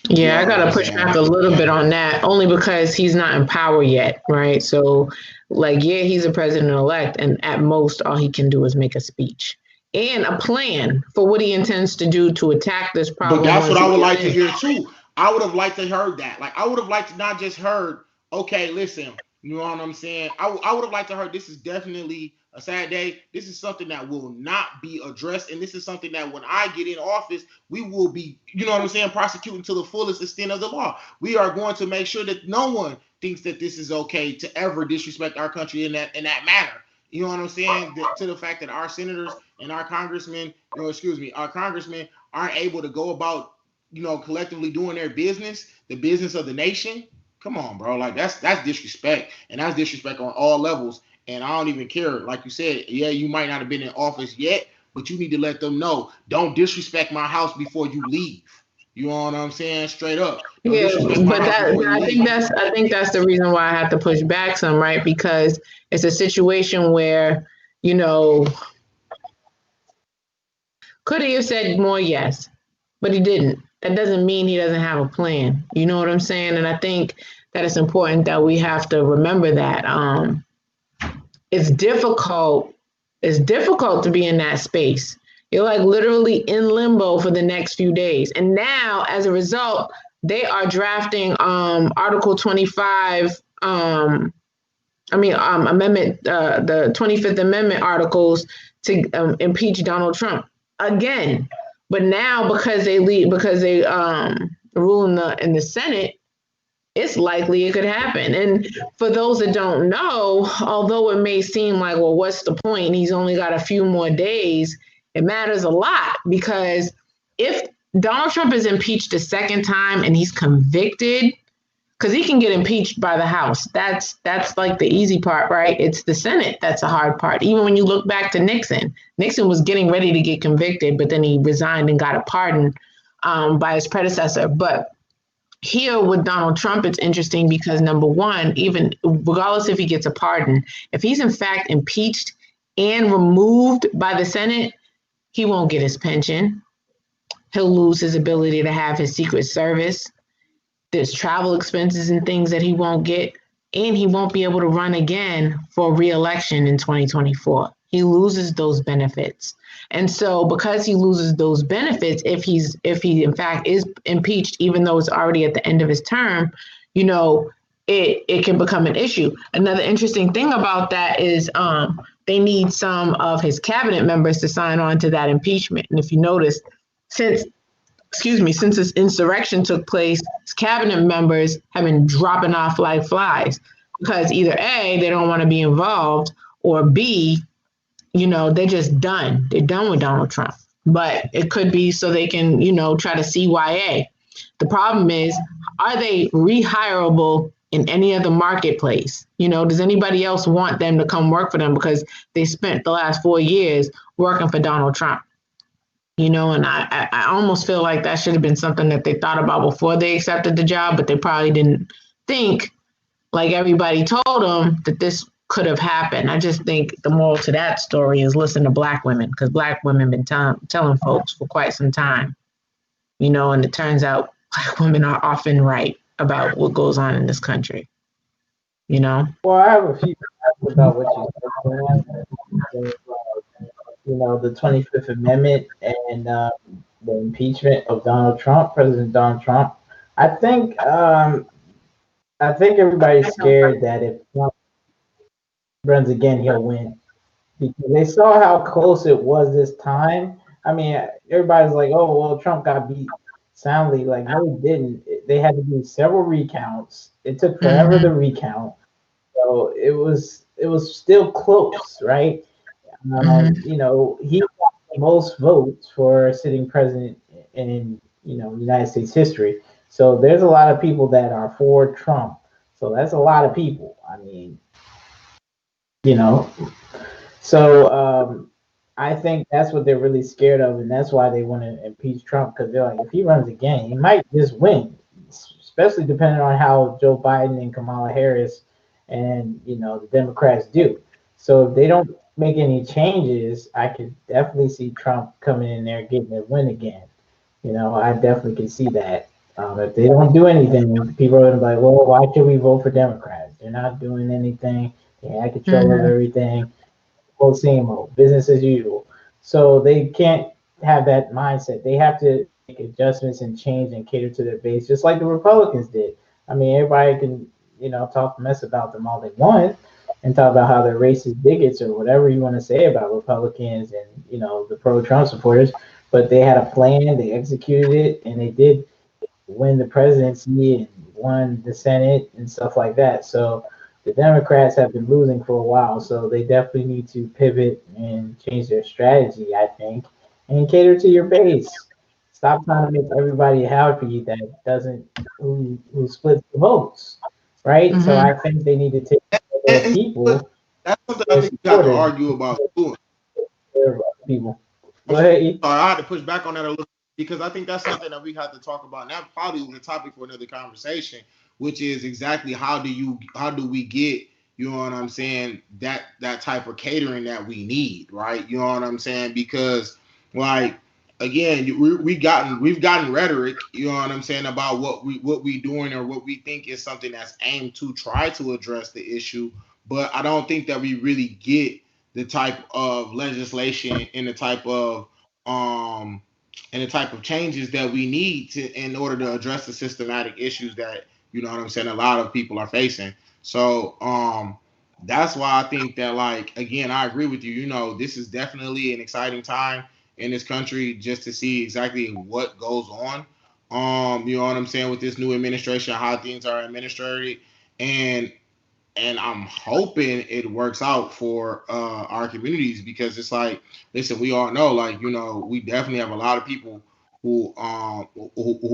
S3: Yeah, I got to push back a little bit on that, only because he's not in power yet, right? So, like, yeah, he's a president-elect, and at most, all he can do is make a speech and a plan for what he intends to do to attack this problem.
S1: But that's what I would like to hear, too. I would have liked to heard that. Like, I would have liked to not just heard, okay, listen, you know what I'm saying? I would have liked to heard this is definitely a sad day. This is something that will not be addressed. And this is something that when I get in office, we will be, you know what I'm saying, prosecuting to the fullest extent of the law. We are going to make sure that no one thinks that this is okay to ever disrespect our country in that manner. You know what I'm saying? To the fact that our senators and our congressmen, our congressmen aren't able to go about, collectively doing their business, the business of the nation. Come on, bro. Like that's disrespect, and that's disrespect on all levels. And I don't even care. Like you said, yeah, you might not have been in office yet, but you need to let them know, don't disrespect my house before you leave. You know what I'm saying? Straight up.
S3: Yeah, but I think that's the reason why I have to push back some, right? Because it's a situation where, could he have said more? Yes, but he didn't. That doesn't mean he doesn't have a plan. You know what I'm saying? And I think that it's important that we have to remember that it's difficult. It's difficult to be in that space. You're like literally in limbo for the next few days. And now, as a result, they are drafting Article 25, amendment, the 25th Amendment articles to impeach Donald Trump again. But now, because they rule in the Senate, it's likely it could happen. And for those that don't know, although it may seem like, well, what's the point? He's only got a few more days. It matters a lot, because if Donald Trump is impeached a second time and he's convicted, because he can get impeached by the House. That's like the easy part, right? It's the Senate that's the hard part. Even when you look back to Nixon was getting ready to get convicted, but then he resigned and got a pardon by his predecessor. But here with Donald Trump, it's interesting because number one, even regardless if he gets a pardon, if he's in fact impeached and removed by the Senate, he won't get his pension. He'll lose his ability to have his Secret Service. There's travel expenses and things that he won't get, and he won't be able to run again for re-election in 2024. He loses those benefits. And so because he loses those benefits, if he in fact is impeached, even though it's already at the end of his term, it can become an issue. Another interesting thing about that is they need some of his cabinet members to sign on to that impeachment. And if you notice, since this insurrection took place, his cabinet members have been dropping off like flies because either A, they don't want to be involved, or B, they're just done. They're done with Donald Trump. But it could be so they can, try to CYA. The problem is, are they rehireable in any other marketplace? Does anybody else want them to come work for them because they spent the last 4 years working for Donald Trump? And I almost feel like that should have been something that they thought about before they accepted the job, but they probably didn't think, like everybody told them, that this could have happened. I just think the moral to that story is listen to Black women, because Black women have been telling folks for quite some time, and it turns out Black women are often right about what goes on in this country,
S2: Well, I have a few thoughts about what you said. The 25th Amendment and the impeachment of President Donald Trump. I think everybody's scared that if Trump runs again, he'll win, because they saw how close it was this time. I mean, everybody's like, "Oh, well, Trump got beat soundly." Like, no, he didn't. They had to do several recounts. It took forever to recount, so it was still close, right? He got the most votes for a sitting president in United States history. So there's a lot of people that are for Trump. So that's a lot of people. I mean, so I think that's what they're really scared of, and that's why they want to impeach Trump, because they're like, if he runs again, he might just win, especially depending on how Joe Biden and Kamala Harris and the Democrats do. So if they don't make any changes, I could definitely see Trump coming in there getting a win again. I definitely can see that. If they don't do anything, people are gonna be like, well, why should we vote for Democrats? They're not doing anything. They had control of everything. Same old business as usual. So they can't have that mindset. They have to make adjustments and change and cater to their base, just like the Republicans did. I mean, everybody can talk mess about them all they want and talk about how they're racist bigots or whatever you want to say about Republicans and the pro-Trump supporters, but they had a plan, they executed it, and they did win the presidency and won the Senate and stuff like that. So the Democrats have been losing for a while, so they definitely need to pivot and change their strategy, I think, and cater to your base. Stop trying to make everybody happy that doesn't who splits the votes, right? So I think they need to take care of people.
S1: That's something I think you got to argue about too.
S2: People. Go ahead.
S1: I had to push back on that a little, because I think that's something that we have to talk about. And that probably was a topic for another conversation, which is exactly how do we get, you know what I'm saying, that type of catering that we need, right? You know what I'm saying? Because like, again, we've gotten rhetoric, you know what I'm saying, about what we doing or what we think is something that's aimed to try to address the issue, but I don't think that we really get the type of legislation and the type of changes that we need in order to address the systematic issues that, you know what I'm saying, a lot of people are facing. So that's why I think that, like, again, I agree with you. This is definitely an exciting time in this country just to see exactly what goes on. You know what I'm saying, with this new administration, how things are administered, and I'm hoping it works out for our communities, because it's like, listen, we all know, like, we definitely have a lot of people who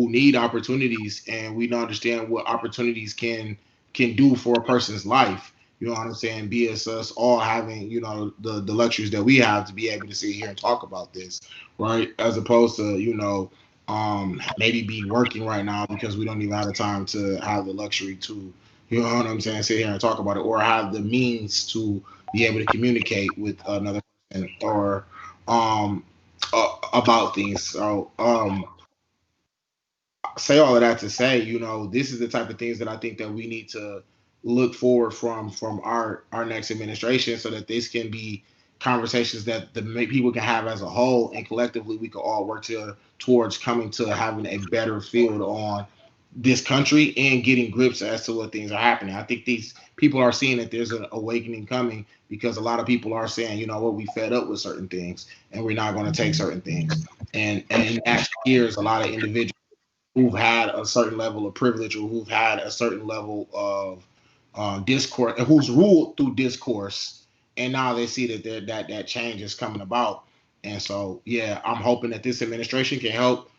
S1: need opportunities, and we don't understand what opportunities can do for a person's life. You know what I'm saying? Be as us all having, the luxuries that we have to be able to sit here and talk about this, right? As opposed to, maybe be working right now because we don't even have the time to have the luxury to, you know what I'm saying, sit here and talk about it, or have the means to be able to communicate with another person or um, about things. So say all of that to say, this is the type of things that I think that we need to look forward from our next administration, so that this can be conversations that the people can have as a whole, and collectively we can all work towards coming to having a better field on this country and getting grips as to what things are happening. I think these people are seeing that there's an awakening coming, because a lot of people are saying, you know what, we fed up with certain things and we're not going to take certain things. And in that years, a lot of individuals who've had a certain level of privilege, or who've had a certain level of discourse, who's ruled through discourse, and now they see that that change is coming about. And so, yeah, I'm hoping that this administration can help,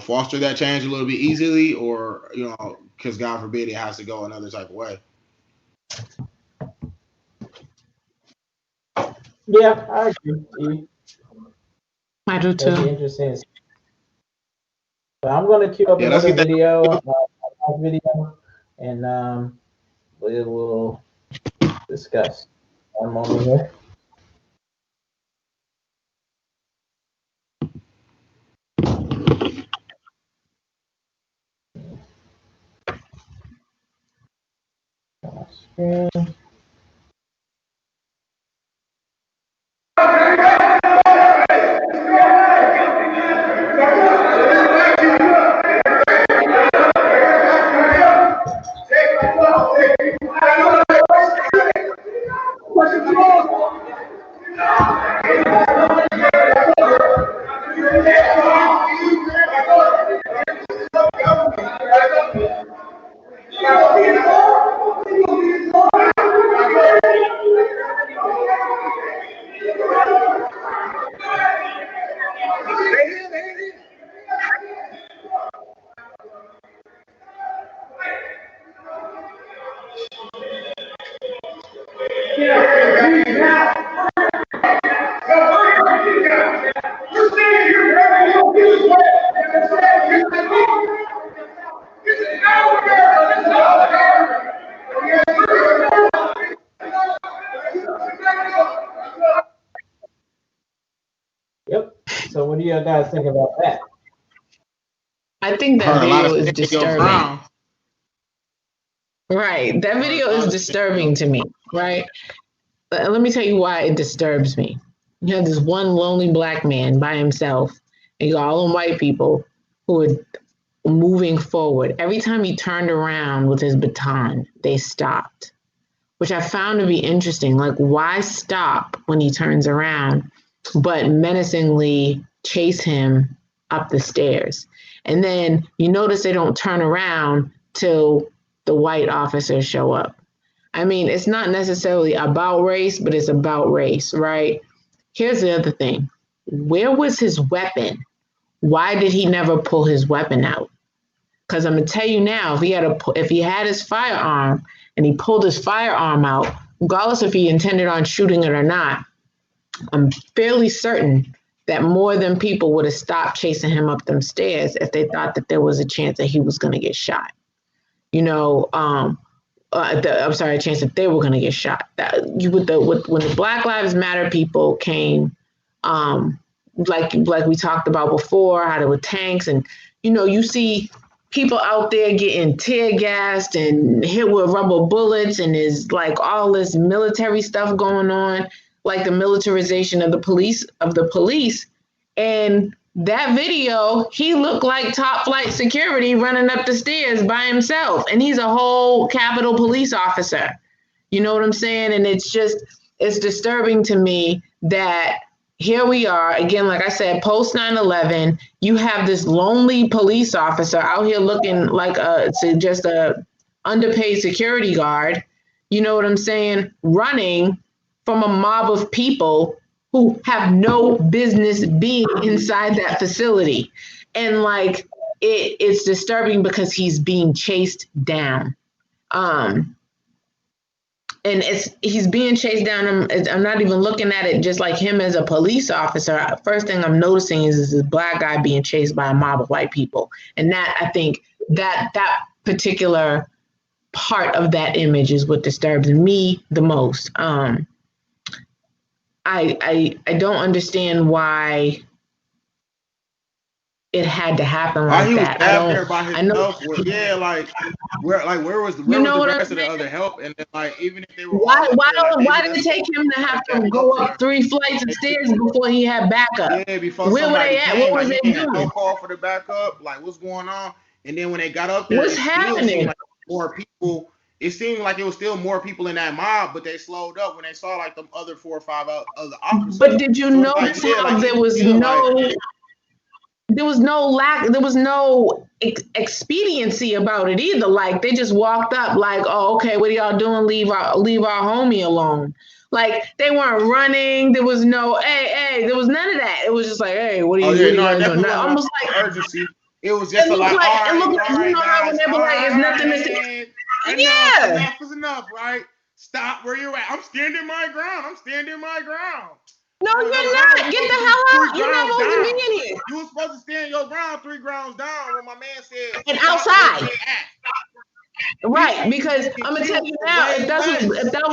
S1: foster that change a little bit easily, or because God forbid it has to go another type of way.
S2: Yeah, I agree.
S3: I do
S2: That'd be
S3: too.
S2: interesting. So I'm going to queue up
S1: Let's
S2: another
S1: get that.
S2: video, and we will discuss. One moment here. Screen. Yep. So what do you guys think about that?
S3: I think that video is disturbing.
S1: Brown.
S3: Right. That video is disturbing to me, right? Let me tell you why it disturbs me. You have this one lonely black man by himself, and you got all them white people who are moving forward. Every time he turned around with his baton, they stopped, which I found to be interesting. Like, why stop when he turns around, but menacingly chase him up the stairs? And then you notice they don't turn around till the white officers show up. I mean, it's not necessarily about race, but it's about race, right? Here's the other thing. Where was his weapon? Why did he never pull his weapon out? Because I'm gonna tell you now, if he had his firearm and he pulled his firearm out, regardless if he intended on shooting it or not, I'm fairly certain that more than people would have stopped chasing him up them stairs if they thought that there was a chance that he was gonna get shot. I'm sorry, a chance that they were going to get shot. When the Black Lives Matter people came, like we talked about before, how there were tanks, and you see people out there getting tear gassed and hit with rubber bullets, and there's like all this military stuff going on, like the militarization of the police, and that video, he looked like top flight security running up the stairs by himself. And he's a whole Capitol Police officer. You know what I'm saying? And it's disturbing to me that here we are, again, like I said, post 9/11, you have this lonely police officer out here looking like just a underpaid security guard, you know what I'm saying, running from a mob of people who have no business being inside that facility. And like, it's disturbing because he's being chased down. and he's being chased down. I'm not even looking at it just like him as a police officer. First thing I'm noticing is this black guy being chased by a mob of white people, and that I think that particular part of that image is what disturbs me the most. I don't understand why it had to happen like
S1: he was
S3: that.
S1: stabbed there by himself. Yeah, like where was the rest of the other help? And then, like, even if they were
S3: why
S1: did
S3: it take him to have to go up 3 flights of stairs before he had backup?
S1: Yeah, before
S3: where were they at?
S1: Came,
S3: what was they doing?
S1: No call for the backup. Like, what's going on? And then when they got up there,
S3: what's happening?
S1: Like more people. It seemed like it was still more people in that mob, but they slowed up when they saw like them other 4 or 5 other officers.
S3: But did you notice how there was no expediency about it either. Like they just walked up like, oh, okay, what are y'all doing? Leave our homie alone. Like they weren't running. There was no, hey, there was none of that. It was just like, hey, what are you doing? Almost like urgency.
S1: It was just it looked like
S3: you know how when they were like, it's nothing to say. Yeah.
S1: Enough is enough, right? Stop where you're at. I'm standing my ground.
S3: No, you're not. Get the hell out. You're not supposed to be in here.
S1: You were supposed to stand your ground 3 grounds down when my man said.
S3: And outside. Right, because I'm gonna tell you now, if that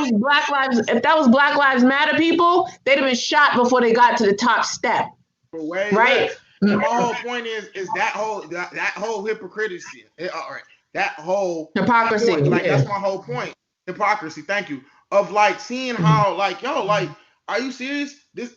S3: was Black Lives Matter people, they'd have been shot before they got to the top step. Right.
S1: And my whole point is that whole hypocrisy. That whole
S3: hypocrisy.
S1: Like that's my whole point. Hypocrisy. Thank you. Of like seeing how like are you serious? This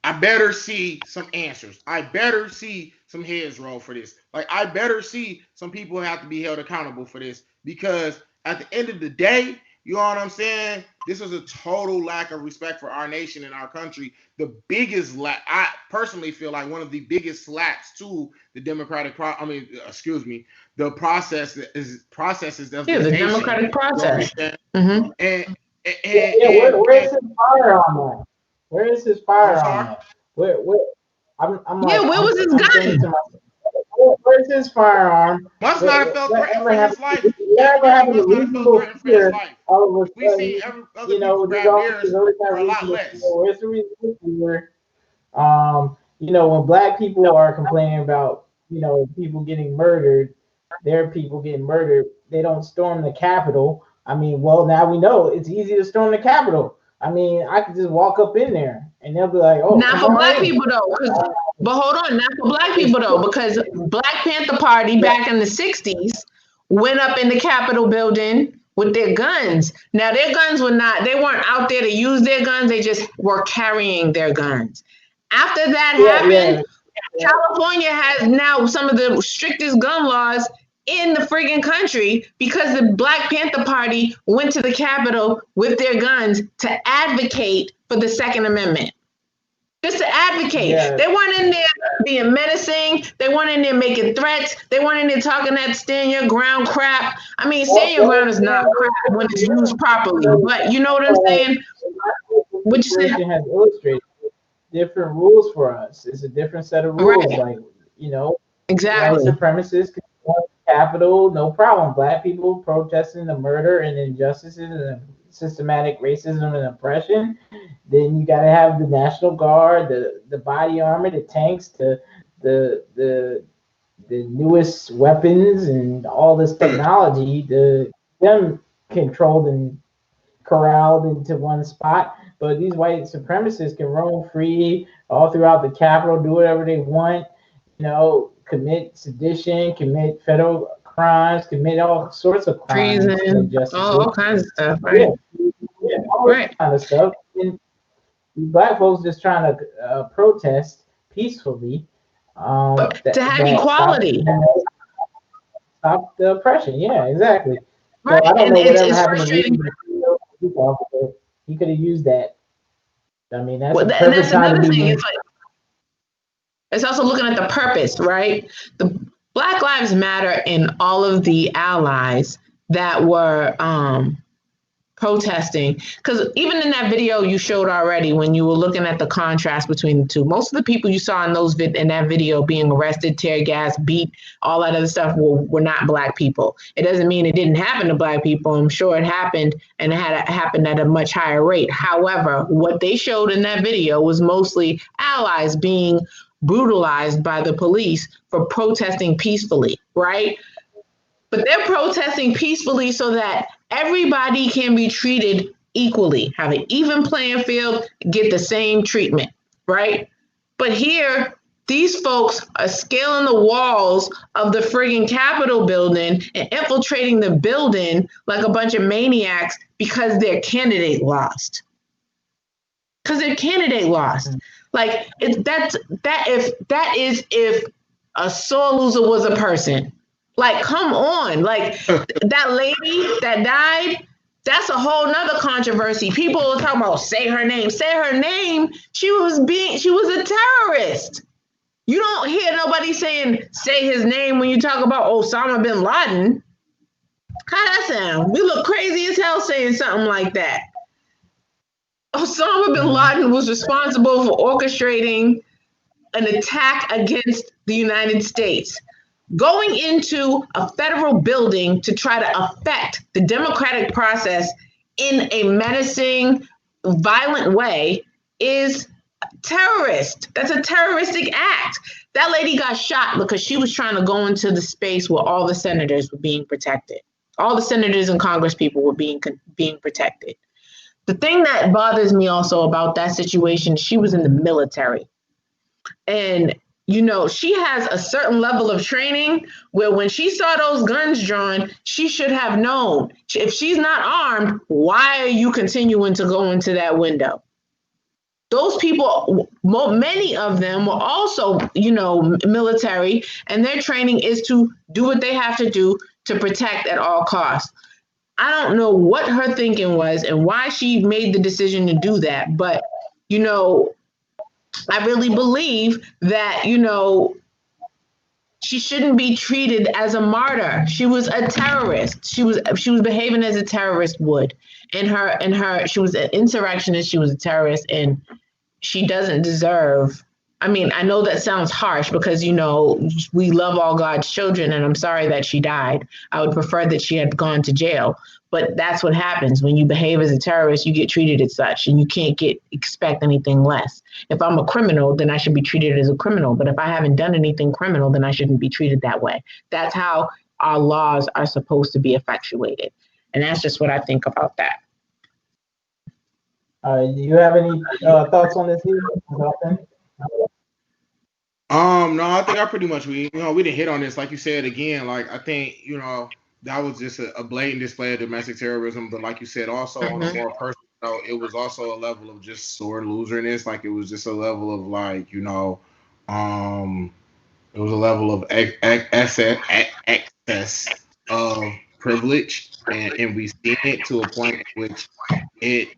S1: I better see some answers. I better see some heads roll for this. Like I better see some people have to be held accountable for this, because at the end of the day, you know what I'm saying? This was a total lack of respect for our nation and our country. The biggest I personally feel like one of the biggest slaps to the democratic the processes of
S3: the democratic process.
S2: Mm-hmm. Where's his fire on that? Where is his fire on that? Where
S3: was his gun?
S2: Where's his firearm?
S1: Must not have felt threatened for his life.
S2: Never have a reasonable fear. All of a
S1: we see other people grab theirs for a lot less.
S2: Where's the reasonable fear? When black people are complaining about, people getting murdered, their people getting murdered, they don't storm the Capitol. I mean, well, now we know it's easy to storm the Capitol. I mean, I could just walk up in there and they'll be like, oh.
S3: Not for black people though. But hold on, not for black people though, because Black Panther Party back in the 60s went up in the Capitol building with their guns. Now their guns they weren't out there to use their guns, they just were carrying their guns. After that happened, California has now some of the strictest gun laws in the friggin' country, because the Black Panther Party went to the Capitol with their guns to advocate for the Second Amendment. Just to advocate. Yeah. They weren't in there being menacing. They weren't in there making threats. They weren't in there talking that stand your ground crap. I mean, stand your ground is not crap when it's used properly. But you know what I'm saying?
S2: What you saying has illustrated different rules for us. It's a different set of rules. Right. Like,
S3: exactly.
S2: White supremacists can go to the Capitol, no problem. Black people protesting the murder and injustices and the systematic racism and oppression. Then you got to have the National Guard, the body armor, the tanks, the newest weapons and all this technology, them controlled and corralled into one spot. But these white supremacists can roam free all throughout the Capitol, do whatever they want, commit sedition, commit federal crimes, commit all sorts of crimes.
S3: Treason, all kinds of stuff, right?
S2: Yeah, all that kind of stuff. And black folks just trying to protest peacefully.
S3: To have equality.
S2: Stop the oppression. Yeah, exactly. Right. So I don't know whatever happened to he could have used that. I mean, that's the perfect time to be.
S3: It's also looking at the purpose, right? The Black Lives Matter and all of the allies that were protesting, because even in that video you showed already, when you were looking at the contrast between the two, most of the people you saw in that video being arrested, tear gas, beat, all that other stuff were not Black people. It doesn't mean it didn't happen to Black people. I'm sure it happened, and it happened at a much higher rate. However, what they showed in that video was mostly allies being brutalized by the police for protesting peacefully, right? But they're protesting peacefully so that everybody can be treated equally, have an even playing field, get the same treatment, right? But here, these folks are scaling the walls of the friggin' Capitol building and infiltrating the building like a bunch of maniacs because their candidate lost. Like if a sore loser was a person. Like, come on. Like, that lady that died, that's a whole nother controversy. People are talking about say her name. She was a terrorist. You don't hear nobody saying say his name when you talk about Osama bin Laden. How that sound? We look crazy as hell saying something like that. Osama bin Laden was responsible for orchestrating an attack against the United States. Going into a federal building to try to affect the democratic process in a menacing, violent way is terrorist. That's a terroristic act. That lady got shot because she was trying to go into the space where all the senators were being protected. All the senators and Congress people were being protected. The thing that bothers me also about that situation, she was in the military. And you know, she has a certain level of training where when she saw those guns drawn, she should have known. If she's not armed, why are you continuing to go into that window? Those people, many of them were also, you know, military, and their training is to do what they have to do to protect at all costs. I don't know what her thinking was and why she made the decision to do that, but, you know, I really believe that, you know, she shouldn't be treated as a martyr. She was a terrorist. She was behaving as a terrorist would. She was an insurrectionist. She was a terrorist, and she doesn't deserve. I mean, I know that sounds harsh because, you know, we love all God's children, and I'm sorry that she died. I would prefer that she had gone to jail. But that's what happens when you behave as a terrorist. You get treated as such, and you can't expect anything less. If I'm a criminal, then I should be treated as a criminal. But if I haven't done anything criminal, then I shouldn't be treated that way. That's how our laws are supposed to be effectuated. And that's just what I think about that.
S2: Do you have any thoughts on this here?
S1: No, I think I pretty much we didn't hit on this. Like you said again, like I think, you know, that was just a blatant display of domestic terrorism. But like you said, also on a more personal note, it was also a level of just sore loserness. Like it was just a level of like, you know, it was a level of excess of privilege, and we seen it to a point at which it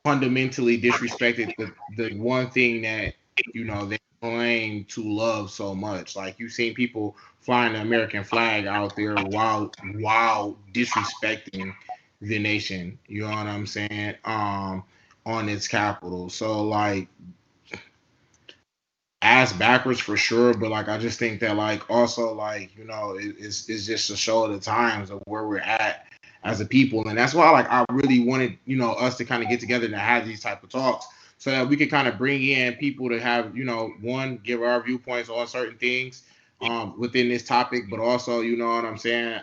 S1: fundamentally disrespected the one thing that, you know, they claim to love so much. Like you've seen people flying the American flag out there while disrespecting the nation. You know what I'm saying? On its capital. So like ass backwards for sure, but like I just think that like also like, you know, it's just a show of the times of where we're at as a people. And that's why like I really wanted, you know, us to kind of get together and have these type of talks so that we could kind of bring in people to have, you know, one, give our viewpoints on certain things within this topic, but also, you know what I'm saying,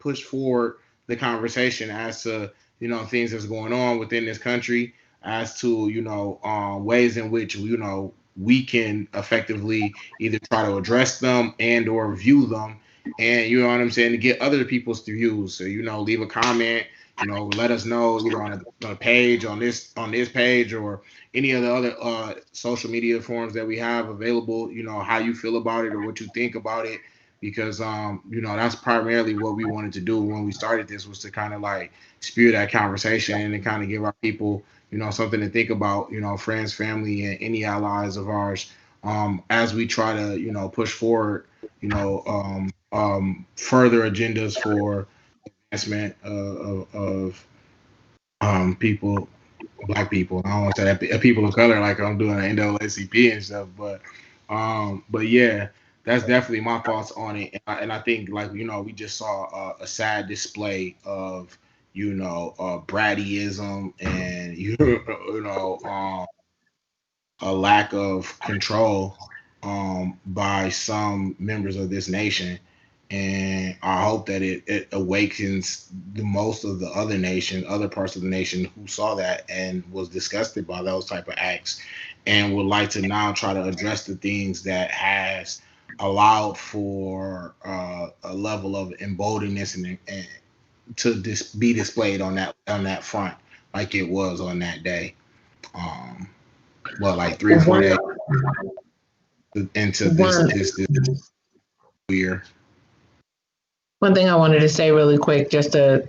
S1: push forward the conversation as to, you know, things that's going on within this country, as to, you know, ways in which, you know, we can effectively either try to address them and or view them, and you know what I'm saying, to get other people's views. So, you know, leave a comment, you know, let us know either on a page, on this page, or any of the other social media forums that we have available, you know, how you feel about it or what you think about it. Because you know, that's primarily what we wanted to do when we started this, was to kind of like spew that conversation and kind of give our people, you know, something to think about, you know, friends, family, and any allies of ours, as we try to, you know, push forward, you know, further agendas for advancement of people, black people. I don't want to say that people of color, like I'm doing an NAACP and stuff, but yeah, that's definitely my thoughts on it. And I think, like, we just saw a sad display of brattyism and a lack of control by some members of this nation. And I hope that it awakens the most of the other parts of the nation who saw that and was disgusted by those type of acts, and would like to now try to address the things that has allowed for a level of emboldenedness and to be displayed on that front like it was on that day. Um, like 3 or 4 days into this year.
S3: One thing I wanted to say really quick, just to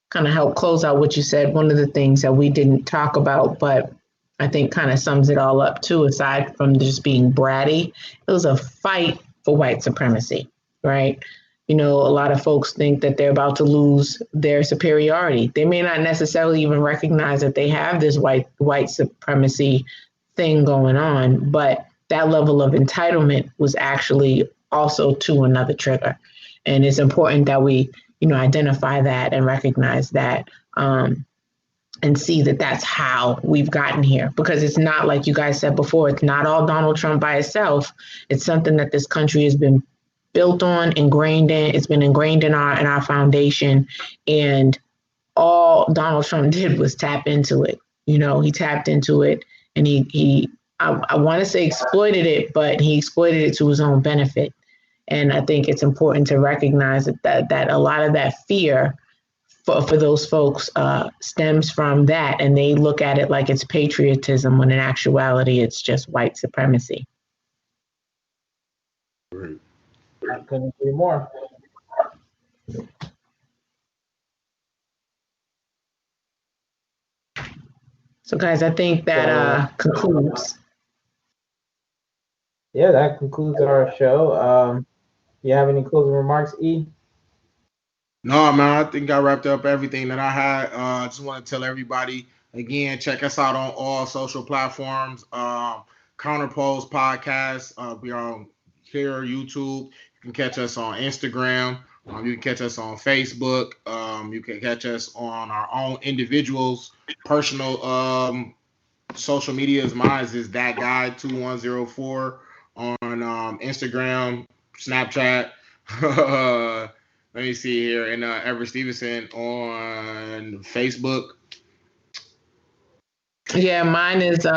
S3: kind of help close out what you said. One of the things that we didn't talk about, but I think kind of sums it all up too, aside from just being bratty, it was a fight for white supremacy, right? A lot of folks think that they're about to lose their superiority. They may not necessarily even recognize that they have this white supremacy thing going on, but that level of entitlement was actually also to another trigger. And it's important that we, identify that and recognize that, and see that that's how we've gotten here. Because it's not, like you guys said before, it's not all Donald Trump by itself. It's something that this country has been built on, ingrained in. It's been ingrained in our foundation. And all Donald Trump did was tap into it. He tapped into it, and I want to say exploited it, but he exploited it to his own benefit. And I think it's important to recognize that a lot of that fear for those folks stems from that. And they look at it like it's patriotism, when in actuality, it's just white supremacy.
S2: Right. I couldn't agree more.
S3: So, guys, I think that concludes.
S2: Yeah, that concludes our show. You have any closing remarks, E?
S1: No, man, I think I wrapped up everything that I had. I just want to tell everybody again, check us out on all social platforms. Counterpose Podcast. We are on here, YouTube. You can catch us on Instagram. You can catch us on Facebook. You can catch us on our own individuals' personal social medias. Mine is that guy 2104 on Instagram, Snapchat. Let me see here, and Everett Stevenson on Facebook.
S3: Yeah, mine is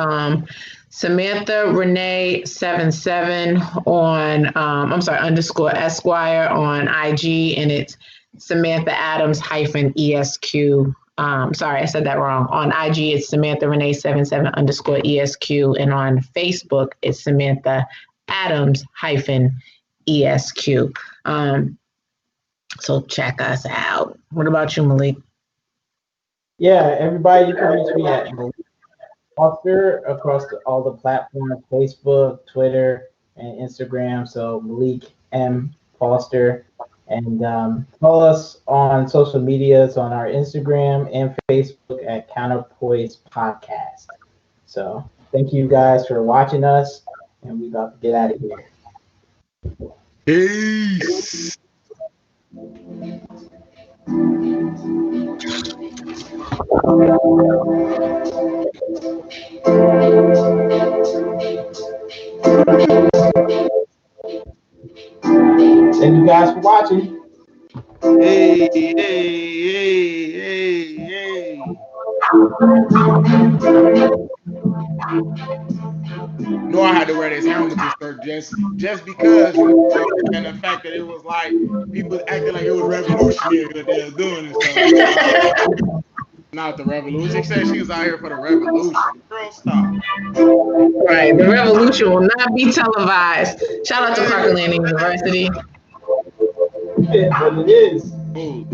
S3: Samantha Renee 77 on _ Esquire on IG, and it's Samantha Adams -ESQ. Sorry, I said that wrong. On IG, it's Samantha Renee 77 _ ESQ, and on Facebook, it's Samantha Adams -ESQ. So check us out. What about you, Malik?
S2: Yeah, everybody, you can reach me at Malik Foster across all the platforms: Facebook, Twitter, and Instagram. So Malik M. Foster. And follow us on social medias on our Instagram and Facebook at Counterpoise Podcast. So thank you guys for watching us, and we're about to get out of here.
S1: Peace.
S2: Thank you guys for watching.
S1: Hey. No, I had to wear this Hamilton shirt just because, and the fact that it was like people acting like it was revolutionary that they were doing and stuff. Not the revolution. She said she was out here for the revolution. Girl, stop.
S3: Right, the revolution will not be televised. Shout out to Parker Landing University.
S2: Yeah, but it is.
S1: Ooh.